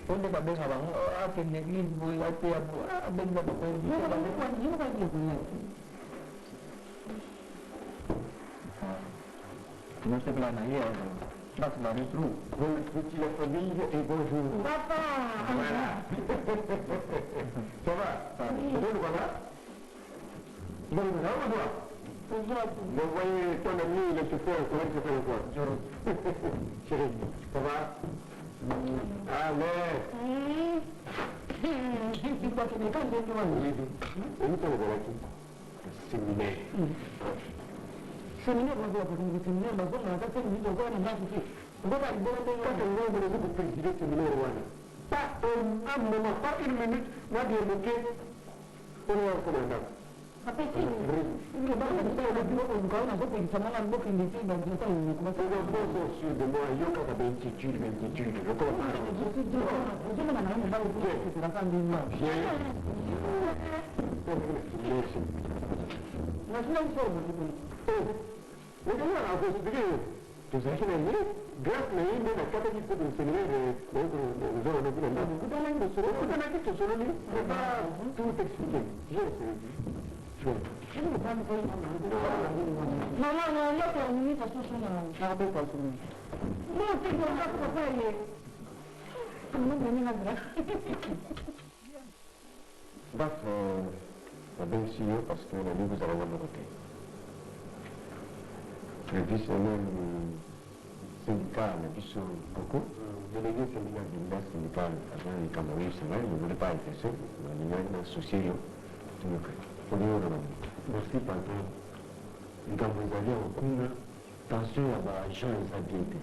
Onde ba benga bang akin neglis boy ati abu benga ba ko ni ba ni ba ni ko ni non se plana hier bas ba ni trou Petit la famille et bonjour. Papa. Voilà. Ça va? Bonjour, voilà. Bonjour, ça va toi? Vous voyez ton ami, le chauffeur, comment il s'appelle quoi? Chérie, ça va? Allez. Séminaire. Séminaire, on va voir le séminaire, on va voir la personne qui doit aller là-dessus. On va aller voir le président séminaire. Pas un moment, pas une minute, moi j'ai évoqué pour le commandant. Après, si il est pas comme ça, le bureau, on va avoir une semaine à beaucoup de filles, donc on va faire un bon sûr de moi, il y a pas d'intitude, je comprends. Je me demande pas où c'est la fin du mois. Ma fille, on sort. Maintenant, on va se dire, tu sais, grâce à lui, la capacité de séminaire, nous avons vu la main. Vous avez une solo, vous avez dit que solo, je ne vais pas tout expliquer. Maman, on l'a terminé parce que c'est un peu pas fini. Non, c'est bon, on va pas aller. Tout le monde est venu là. Bref, on va bien signer parce que la vie vous allez voir de côté. Le vice-même syndical, le vice beaucoup, délégué syndical du maire syndical avant le Cameroun, c'est vrai, il ne voulait pas être seul, il y a un souci, tout le monde. Merci, patron. Quand vous allez en cours, attention à la gens et sa diété.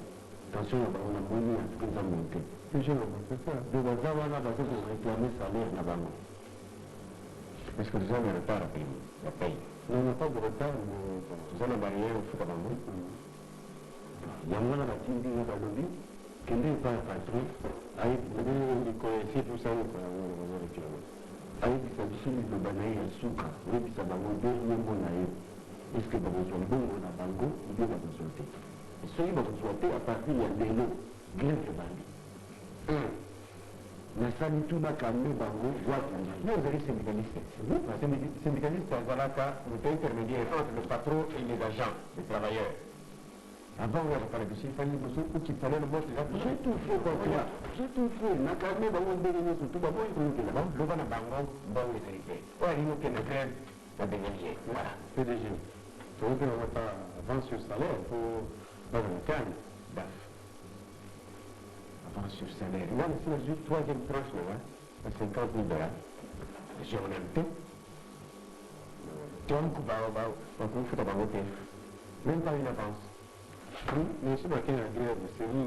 Attention à la monnaie à ce que vous avez monté. C'est ça. De la Zawana, parce que vous réclamez salaire là-bas. Est-ce que vous avez un retard à payer? La paye. Non, on n'a pas de retard, mais vous avez la barrière au foot à Bamou. Il y a un la team de Balobi, qui n'est pas un patron, avec vous connaissez tout ça, vous avez réclamé. Ayebisa biso liloba na ye ya suka oyebisa bango dernier mot na ye eske bakozwa mbongo na bango obe bakozwa te soki bakozwa te a partir ya lelo grève ebandi nasali tunaka nde bango bwakanga yo ozali syndicaliste syndicaliste azalaka moto intermédiaire entre le patron et les agents les travailleurs avant oyo akala biso efali liboso okipale na moto j'ai tout fait nakarne bango ndenge nyonso to bango ekokela loba na bango mbongo ezali te oyo alingi okende grève babengani ye voilà PDG tokokelanga pa avance sur salaire po bazala kani daf avance sur salaire wana si nazwi troisième tranche nanga na 50 000 dollars journal te donc bakofuta bango te même pas une avance. Oui, mais c'est marqué la grève, c'est lui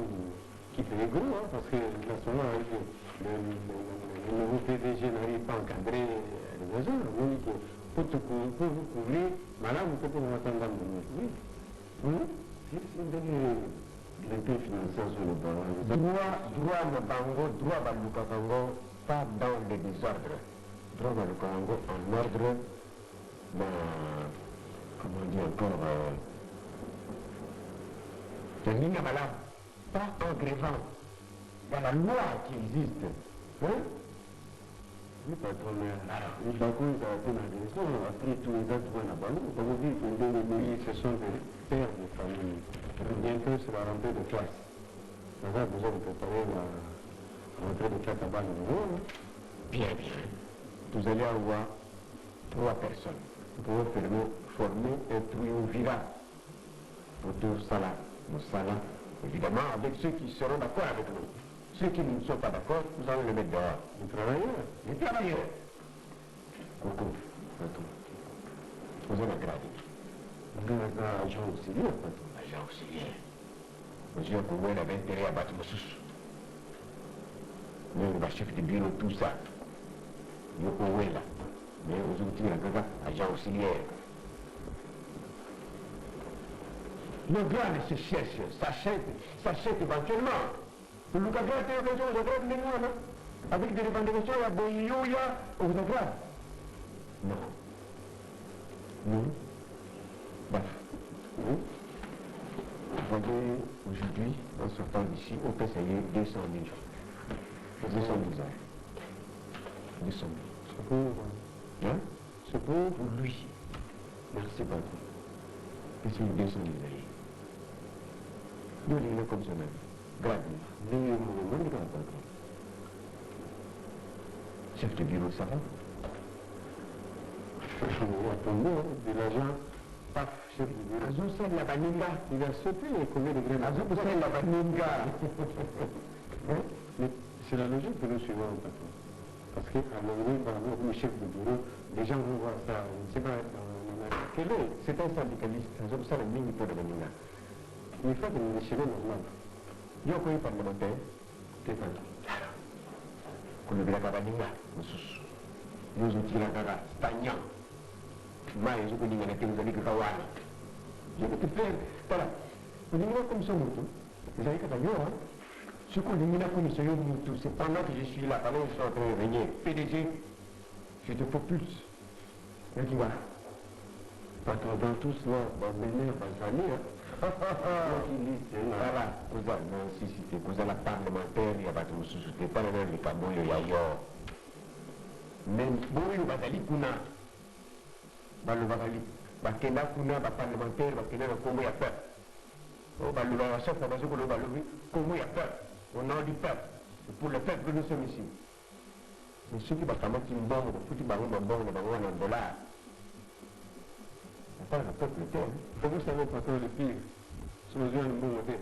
qui fait les gros, hein, parce que national, le nouveau PDG n'arrive pas à encadrer les agents. Oui, pour vous couvrir, madame, vous pouvez vous attendre à oui. C'est une directive financière sur le banc. Droit de bango, droit de Lukasango, pas dans le désordre. Droit de Lukasango en ordre, comment dire encore, c'est une ligne malade, pas en grévant. Il y a la loi qui existe. Hein? Oui, patron, mais les banques ont été dans les gens, après tous les actes de la banque, comme vous dites, ce sont des pères de famille. Bientôt, c'est la rentrée de classe. Vous avez besoin de préparer la rentrée de classe à bas niveau. Bien. Vous allez avoir 3 personnes pour former un triumvirat pour tout cela. Moussala, évidemment, avec ceux qui seront d'accord avec nous. Ceux qui ne sont pas d'accord, vous allez les mettre dehors. Les travailleurs. Coucou, vous avez la grade. Vous avez un agent auxiliaire, patron. Agent auxiliaire. Monsieur Koué avait intérêt à battre Moussous. Mais on va chef de bureau, tout ça. Yoko là. Mais aujourd'hui, il y a un agent auxiliaire. Le grand de ce cherche, s'achète éventuellement. Le Lucas avec des revendications à Boyoya aux agrafes. Non. Non. Bah, oui. Vous voyez, aujourd'hui, en sortant d'ici, on peut payer 200 000. 200 000 ans. 200 000. C'est pour... Hein? C'est pour lui. Merci beaucoup. Et c'est 200 000 ans. Nous, il est comme ça même. Grave. Chef de bureau, ça va? De l'argent, paf, chef de bureau. Azou, c'est la baninga. Il a sauté combien de graines? Azou, c'est la baninga. Mais c'est la logique que nous suivons, patron. Parce qu'à un moment donné, le chef de bureau, les gens vont voir ça. C'est pas quel est? C'est un syndicaliste. Azou, c'est la ligne pour la baninga. Il faut que nous déchirons normal. Il y a quoi parlementaire? T'es pas là. Kalau bila kata ninga, khusus, nous utilisons kata stagnant. Mais je peux dire que nous avons kawan. Je peux te faire, voilà. Nous avons comme ça mutu. Vous avez kata yo, hein? Ce qu'on dit comme ça yo mutu, c'est pendant que je suis là, pendant que je suis en train de venir, PDG, je te propulse. Et tu vois. Parce que dans tout cela, on m'énerve, on s'amuse, hein? Voilà, vous avez nécessité, vous avez la parlementaire, il y a pas de soucis, c'est pas le même cambo, il y a yo. Même si vous avez kuna, balu bakali, bakena kuna, ba parlementaire, bakena comment il y a peur. Oh, balu la chef, parce que le balu, comment il y a peur. Au nom du peuple, pour le peuple nous sommes ici. Mais ceux qui vont faire un bon, foutu baron, un dollar. Pas le peuple était. Vous savez pas quand le pire. Sur les yeux, bon côté.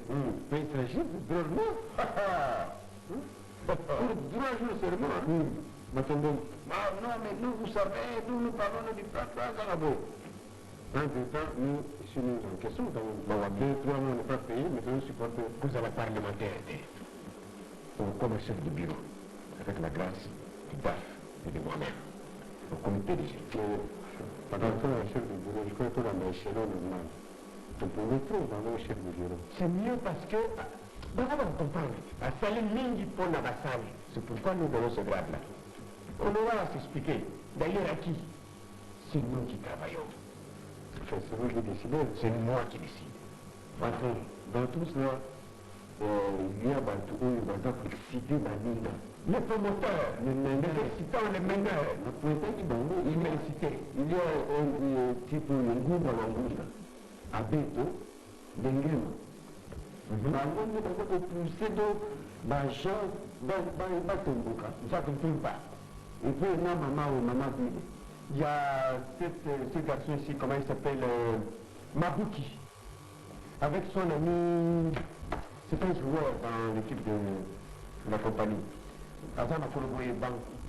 Mais il s'agit de drôlement. Droit jour seulement. Non, mais nous, vous savez, nous parlons du peuple à Zarabo. Entre-temps, nous, si nous en question, dans 2-3 mois, on n'est pas payé, mais nous supportons que vous avez parlementaire. Comme chef de bureau, avec la grâce du DAF et de moi-même, au comité des gestions. Pendant que le chef de bureau, je crois que dans l'échelon normal, on peut le trouver dans le chef de bureau. C'est mieux parce que, on va comprendre, à Salim Mingi pour Nabasali, c'est pourquoi nous donnons ce grade-là. On aura à s'expliquer. D'ailleurs, à qui? C'est nous qui travaillons. Enfin, c'est vous qui décidez. C'est moi qui décide. Patron, dans tout cela, il y a pour citer ma ligne. Le promoteur, les meneurs, il m'a cité. Il y a un type de Nguma Languna, à Beto, d'Engema. Nous avons poussé d'argent dans Batomboka, ça ne tombe pas. Et puis, maman, il y a ce garçon ici, comment il s'appelle, Mabuki, avec son ami, c'est un joueur dans l'équipe de la compagnie. Avant, on a collaboré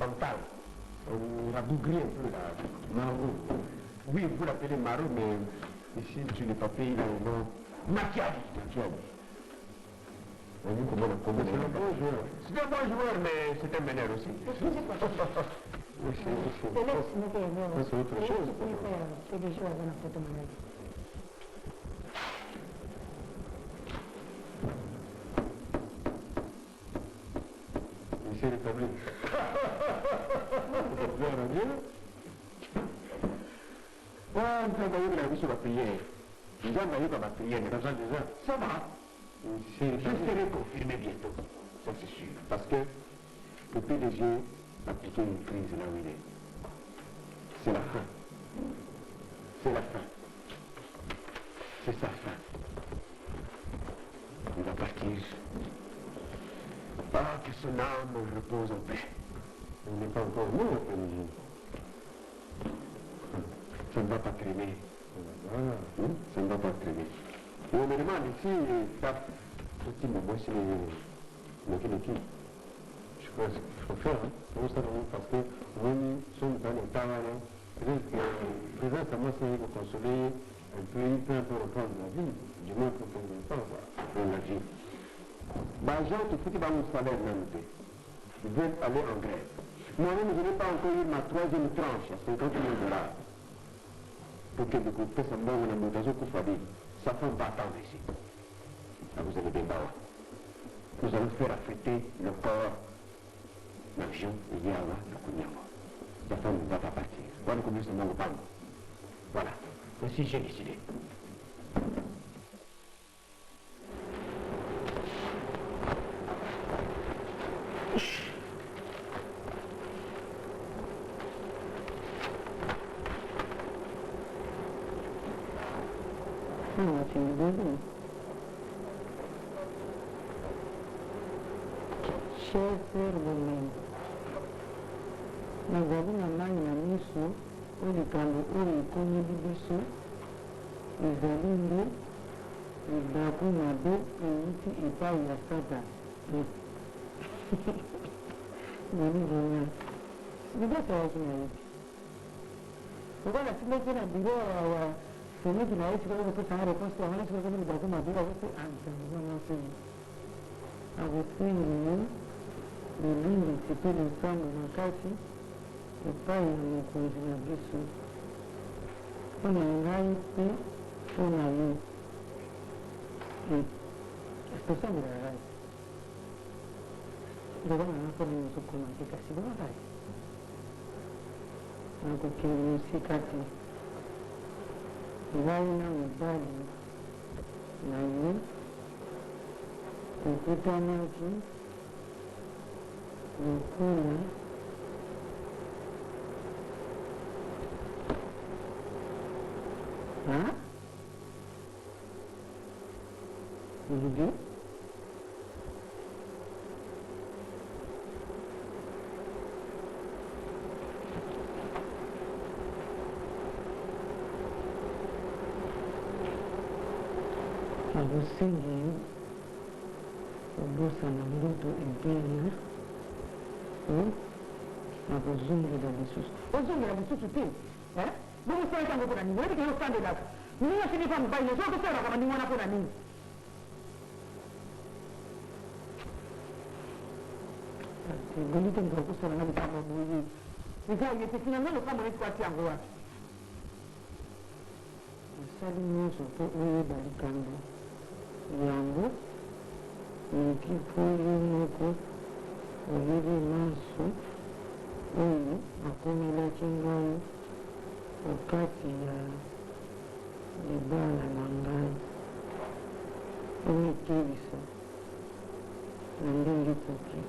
Bantal. On a bougré un peu là. Maro. Oui, vous l'appelez Maro, mais ici, sur les papiers, il a un nom. Machiavi. On dit comment on a c'est un bon joueur. C'est un bon joueur, mais c'est un meneur aussi. C'est autre chose. C'est des joueurs dans la photo manette. C'est rétabli. On travaille la vie sur la prière. Les gens travaillent par la prière, mais dans un déjà, ça va. Je serai confirmé bientôt, ça c'est sûr. Parce que le PDG a appliqué une crise là où il est. C'est la fin. C'est la fin. C'est sa fin. Il va partir. Ah, que son âme repose en paix. On n'est pas encore mort, le PDG. Ça ne va pas traîner. Ça ne va pas traîner. Et on me demande ici, ça, petit mais moi c'est l'équipe. Je crois qu'il faut faire, parce que nous sommes dans le temps, peut-être ça m'a servi pour consoler un pays, peu importe reprendre la vie, du moins pour qu'on ne pas, on l'a dit. Jean, tout ce qui va nous salaire même, ils doivent aller en grève. Moi-même, je n'ai pas encore eu ma troisième tranche à 50 000 $. Pour que le groupe ça m'a monté au Koufadi. Sa femme va attendre ici. Là, vous allez Bembawa. Nous allons faire affréter le corps, l'avion, il y a là, le Kounyama. Sa femme ne va pas partir. Voilà comment c'est mon parle. Voilà. Voici, j'ai décidé. Cher frère Bomen, nazali na mai na miso oyo likambo oyo ekomeli biso ezali nde libaku mabe euti epai ya sata nalibona libasawaki na yepi okola sileki na biro wa seneki na ye sikoyo kopesanga reponse yango na sikoyo libaku mabe akope anzanzanaseni akosengi lolindi sipe losambo makasi epai ya mokonzi na biso mpo na ngai mpe mpo na ye tosambela ngai ndobana nakona nyosokoma te kasi babakai nakokende mosika te ngai na mobali na ye tokutanaki lokola Lidi akosengi kobosana ndoto ebele nakozongela lisusu ozongela lisusu te bokosalaki yango mpona nini oyebike yosandelaka nini osilipa mobali nozo okosalaka bandingo wana mpona nini eboli te moto akosalanga likambo boye eza oye te finalement lokambo neti kwati yango wapi osali nyonso mpo oyeba likambo yango noki mpo yo moko oyebi maso oyo akomelaki ngai okati ya libala na ngai omikebisa na ndenge ekoki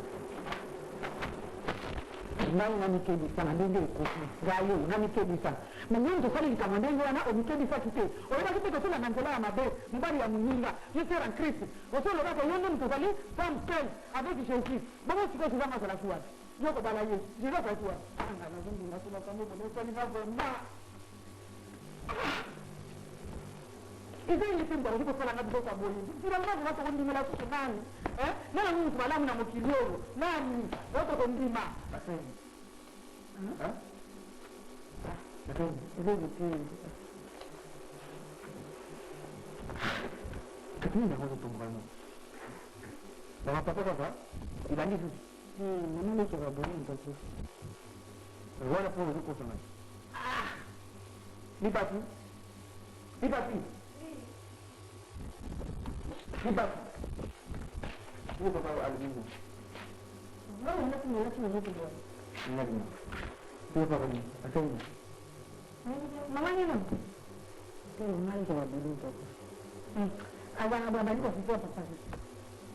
ngai namikebisa na ndenge ekoki ngai oyo namikebisa mongoni tosali likambo ndenge wana omikebisaki te oyebaki mpe tosala na nzela ya mabe mobali ya moninga yeser en christ osolobaka yo nde moto ozali femme seule avec jésus bango sikoyo tozanga azalaki wapi yoko bala ye jésus azalaki wapi anga nazonginga solakambo bonosalinga vraiment eza ye mpe mbala kosalanga biloko boye filanga vona tokondimela kutu nani nana mutu malamu na mokili oyo nani otokondima eloko te katini nango zotombano namapapa kaka ibandi susi mama lekeka boye ntaki wana mpo ozokosana lipati lipati lipati wo papa alimingo nalima wo papa ni asani mama ni nam mama lekeka boye ntaki abana babali kofikia papa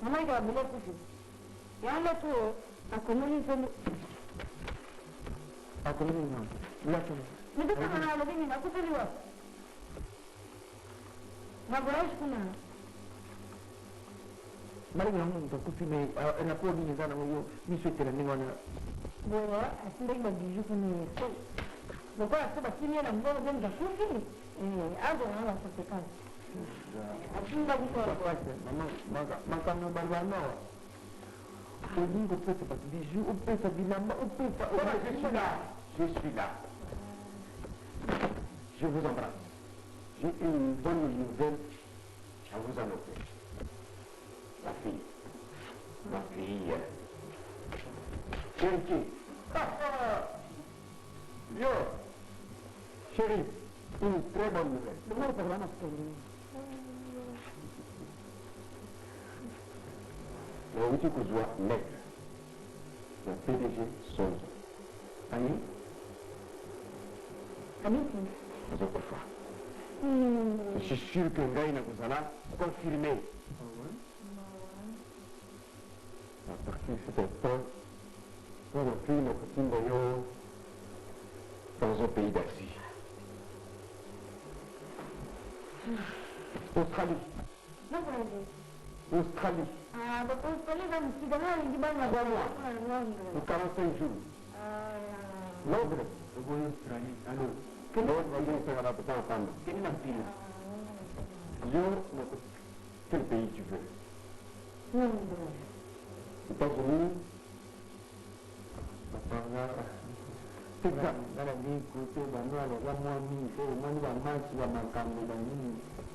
mama lekeka boye kufi yango tu akomoni nzembo akomoni nam lakini nidukana na alobini nakufeliwa magoraji kuna mali yangu nitakufi me nakuwa nini sana huyo niswetela ndingo wana boya asindeki bagiju kuna yeso bokola seba kimya na mbogo zeni zakufi azo na wala kosekana asinda bukora kwase mama makano balwanoa olingo opesa bato bijou opesa bilamba opesa je suis là je vous embrasse j'ai une bonne nouvelle à vous annoncer ma fille chérie yo chérie une très bonne nouvelle on dit que soit maigre. Le PDG songe. Annie, je crois. Je suis sûr que Ngaïna vous a confirmé. À partir de cet instant, on a pris notre petit maillot dans un pays d'Asie. Australie. Australie. Pour 45 jours. Londres. Alors, quel pays tu veux? États-Unis.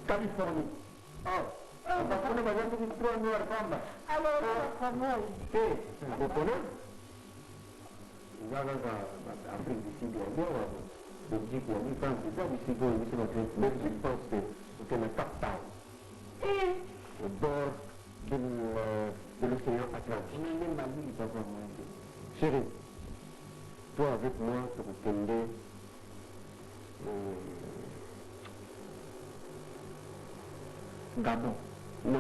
Californie. Vous connaissez? Afrique du Sud, Belgique, France, Belgique, je pense que c'est la capitale. Au bord de l'océan Atlantique. Chérie, toi avec moi, tu reconnais Gabon. non.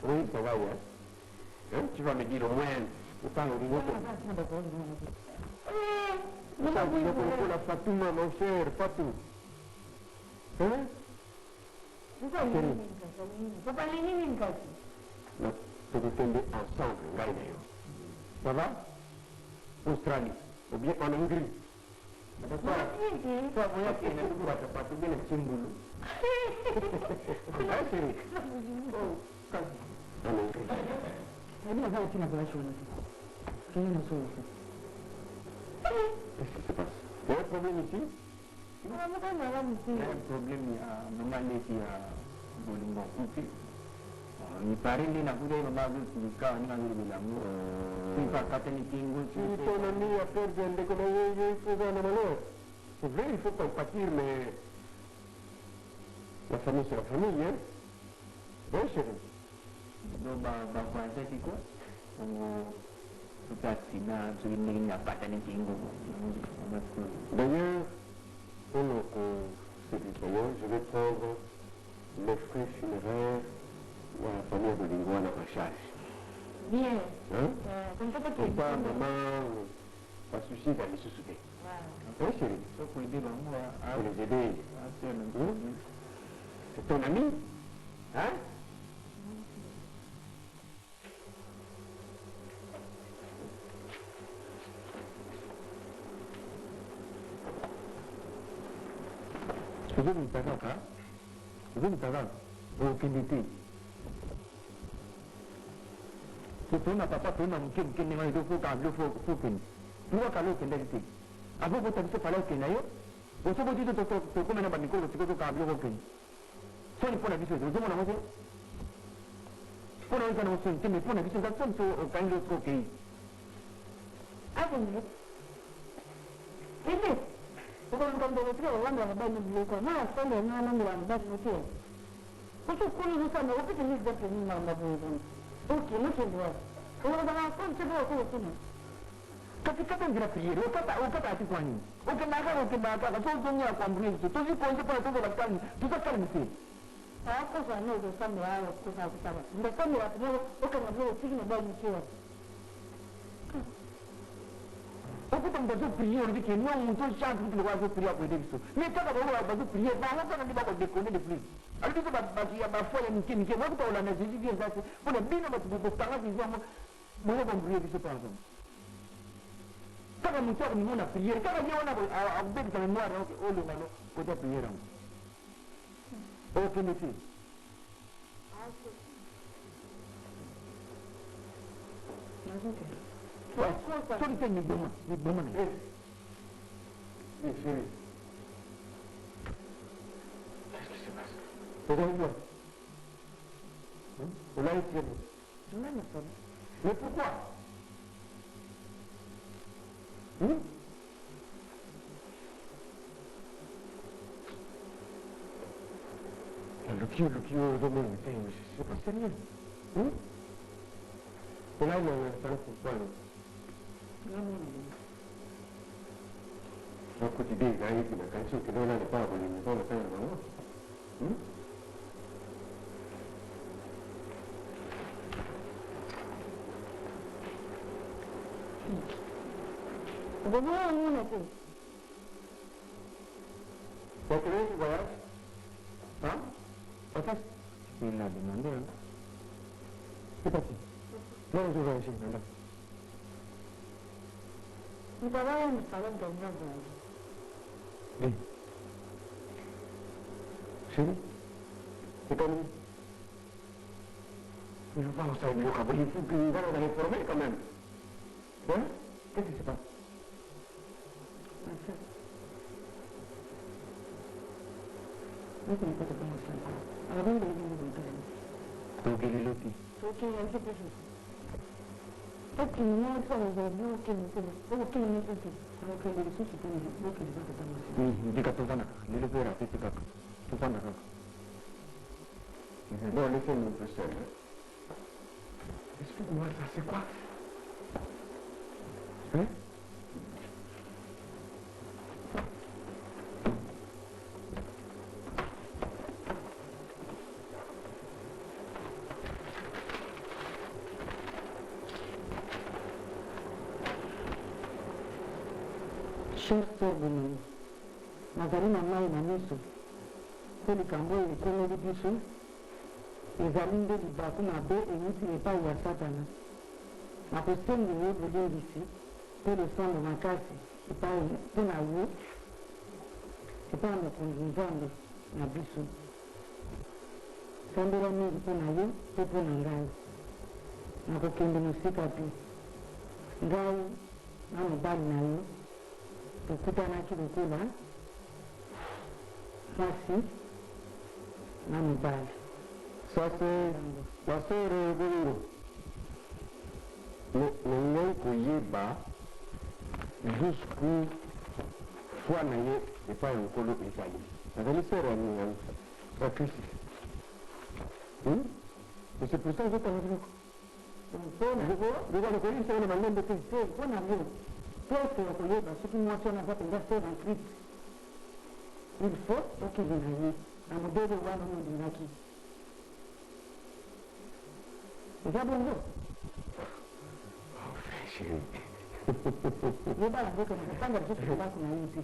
Oui, ça va, ouais. Hein, tu vas me dire au moins, autant au niveau de la Fatouma, mon cher, Fatou. Hein? Non, tu veux tomber ensemble, Gaïnayo. Ça va? Australie, ou bien en Hongrie. Toi, vous êtes une fois, tu vas tomber le Timbulu. Hein, chérie? Oh, en Hongrie. Qu'est-ce qui se passe? Il y a un problème ici? Il y a un problème, il y a un moment ici à Bolingo. Il paraît que la Bouddha est le mal du cas, il y a l'amour. Il va pas Si ton ami a peur de déconner, il faut un malheur. C'est vrai, il faut compatir, mais la famille, c'est la famille, hein? Oui, chérie. Donc, c'est quoi? D'ailleurs, pour nos citoyens, je vais prendre les frais funéraires de la famille de Lingouane en charge. Bien. Hein? Faut pas vraiment pas souci d'aller se souder. Oui, chérie. Pour aider l'amour Pour les aider. C'est ton ami? Hein? Vous me parlez, hein? Vous me parlez, aucune idée. C'est ton papa, ton homme, qui n'est pas de faux, car le faux, tu vois qu'à l'autre, il avant vous t'avez parlé au Kenya, vous savez que tu comme un abanico, tu peux car le faux. Soit il faut la vie, vous avez la vie. Pour la vie, mais pour la vie, c'est ça, c'est au Kenya, l'autre pays. Ah, bon. Quando lo trovo, quando va bene il blocco, ma sto non mi va bene il blocco. Questo quello che stanno, lo perché mi sta prendendo una cosa. Ok, non c'è vuoi. Ora da là, non c'è vuoi, come sono? Capita in graffiere, o capati qua. O che magari che magari, solo sogno a quando riesco, tu si puoi poi tutto la carne, tutto a carne sì. Ah, cosa noi che stanno a cosa stava. Non stanno a o che non vuoi, sì, non vuoi. Aku tak baca prior di kini, orang muncul syarat untuk baca prior pada itu. Mereka tak bawa baca prior, bahawa kan nanti bawa dekone di prior. Ada itu bagi yang bawa yang mungkin, waktu tahu lah nasi dia sahaja. Pun bina baca buku tangan di sana, mana pun prior bisa pasang. Kalau muncul ni mana prior, kalau dia mana update kalau mana oleh mana kota prior. Okey ni sih. Masuk. Sorry, c'est une bonne année. Oui, chérie. Qu'est-ce qui se passe? C'est dans le bois. On l'a étiré. Mais pourquoi? Lukio, domingo, c'est pas sérieux. Et là, on a pourquoi. Donc, tu dis, il y a une canción que no la de Pablo, ni no la de Pablo. Comment on a fait? ¿Por qué no voyage? Hein? Enfin, il l'a demandé. Hein. C'est parti. Non, je vais essayer, madame. Nous avons un salon de moi. Oui. Chérie, c'est comme nous. Mais je pense à une loca, il faut qu'il va dans les former quand même. Hein? Qu'est-ce qui se passe? Non, je ne peux pas commencer. Alors, on va aller Donc, il est loti. Ok, un peu plus. Ok, moi, ça va aujourd'hui, ok, ok, alors que les ressources sont ok, je vais te commencer. Dis que tu vas là, les lever à petit caca. Tu vas là. Bon, laissez-nous un peu seul. Explique-moi ça, c'est quoi? Hein? Cher sœur de nous, nazali na mai na miso mpe likambo oyo ekomeli biso ezali nde libaku mabe euti epai ya satana na kosenga ye bolimbisi mpe losambo makasi epai mpe na ye epai ya mokonzi nzambe na biso sambela mingi mpo na ye mpe mpo na ngai nakokende mosika mpe ngai na mobali na ye tokutanaki lokola mwasi na mobali. Ça c'est la sœur Bolingo. Ngai koyeba jusqu'où foi na ye epai mokolo ezali. Azali sœur ya nini ya Kristo. Et c'est pour ça que je t'en dis. Déjà, le colis, c'est le mandem de Christ. Mpona yo pote ya koyeba soki mwasi wana aza mpenza sœur en Christ il faut okende na ye na modele wana mondingaki eza bongo yebala mboka na kopanga lisusu kobako na ye te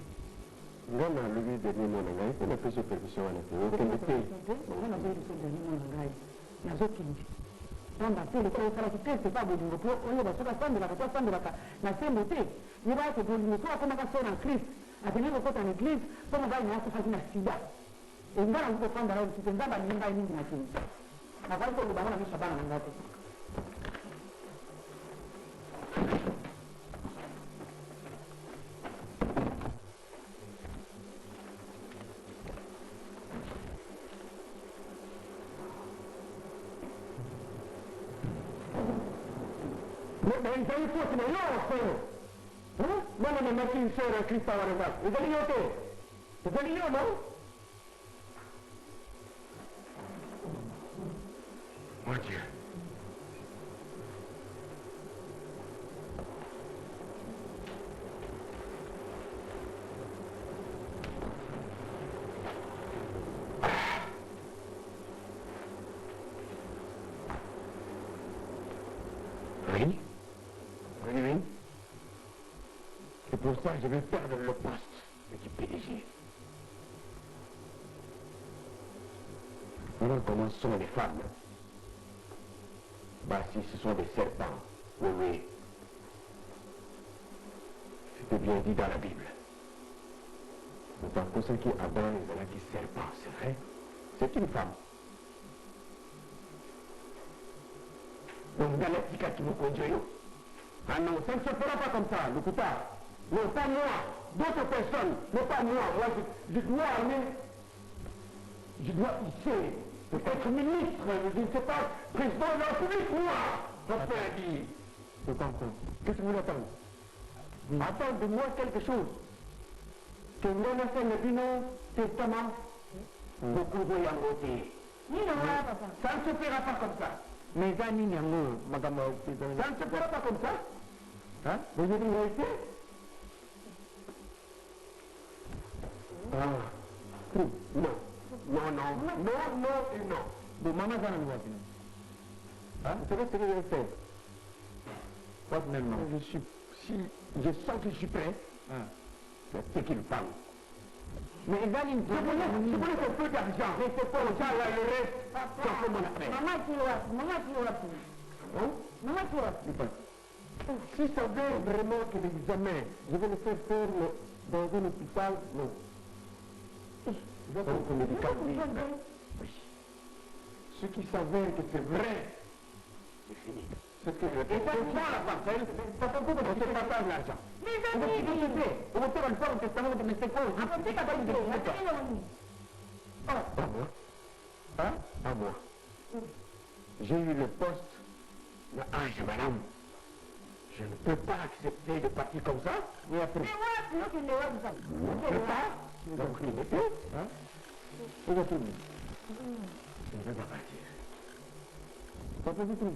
nga nalobi dernier mot na ngai mpe napesi permission wana te okende te nga nazoyi biso dernier mot na ngai nazokende namba te lokolo esalaki te sepa bolingo mpo oyeba soki asambelaka to asambelaka na sembo te yebaka ke bolingo so akomaka sœur en Christ akengi kokota na église mpo mobali na ye akufaki na sida nga nangi kofanda na lisusu nzambe alingi ngai mingi na kini nakoki kolobango na miso ya bana na nga te Mais ils ont faute, mais non, frère. Moi, je me suis une sœur à Christ par exemple. Vous allez y aller. Vous allez y aller, non? Mon Dieu. Oui? Oui. C'est pour ça que je vais perdre le poste du PDG. Nous comment sont les femmes. Bah si ce sont des serpents, oui. C'était bien dit dans la Bible. Mais par contre, ce qui Adam et qui serpent, c'est vrai. C'est une femme. Donc Galactica qui vous conduit. Ah non, ça ne se fera pas comme ça, le tard. Non, pas moi, d'autres personnes, mais pas moi. Moi, je dois aller, je dois ici, peut-être ministre, je ne sais pas, président de la République, moi. Ça fait dire. Je comprends. Qu'est-ce que vous attendez? Attends de moi quelque chose. Que moi, je fais le bilan testament, beaucoup de voyants voter. Ça ne se fera pas comme ça. Mais Zani Nyango, Madame, Ça ne se fera pas comme ça. hein? Vous avez une vérité? Ah. Non. Non et non. Bon, maman, ça n'a pas fini. Hein? Vous savez ce que je vais faire? Pas même non. Si je sens que je suis prêt, c'est ce qu'il parle. Mais Zani, Je voulais un peu d'argent. Mais c'est pas ça, là, le reste, c'est comme mon affaire. Maman qui Si ça veut vraiment que l'examen, je vais le faire dans un hôpital, non. Je vais faire un médicament. Oui. Ce qui s'avère que c'est vrai, c'est fini. C'est ce que je vais faire. Et ça, la parcelle, ça fait beaucoup de se partage l'argent. On va faire une fois au testament de mes séquelles. Pas moi. Hein? Pas moi. J'ai eu le poste de Ange Madame. Je ne peux pas accepter de partir comme ça. Et après, je ne peux pas. Donc, il est fait. Hein? Où va tourner? Je ne vais pas partir. Pas possible.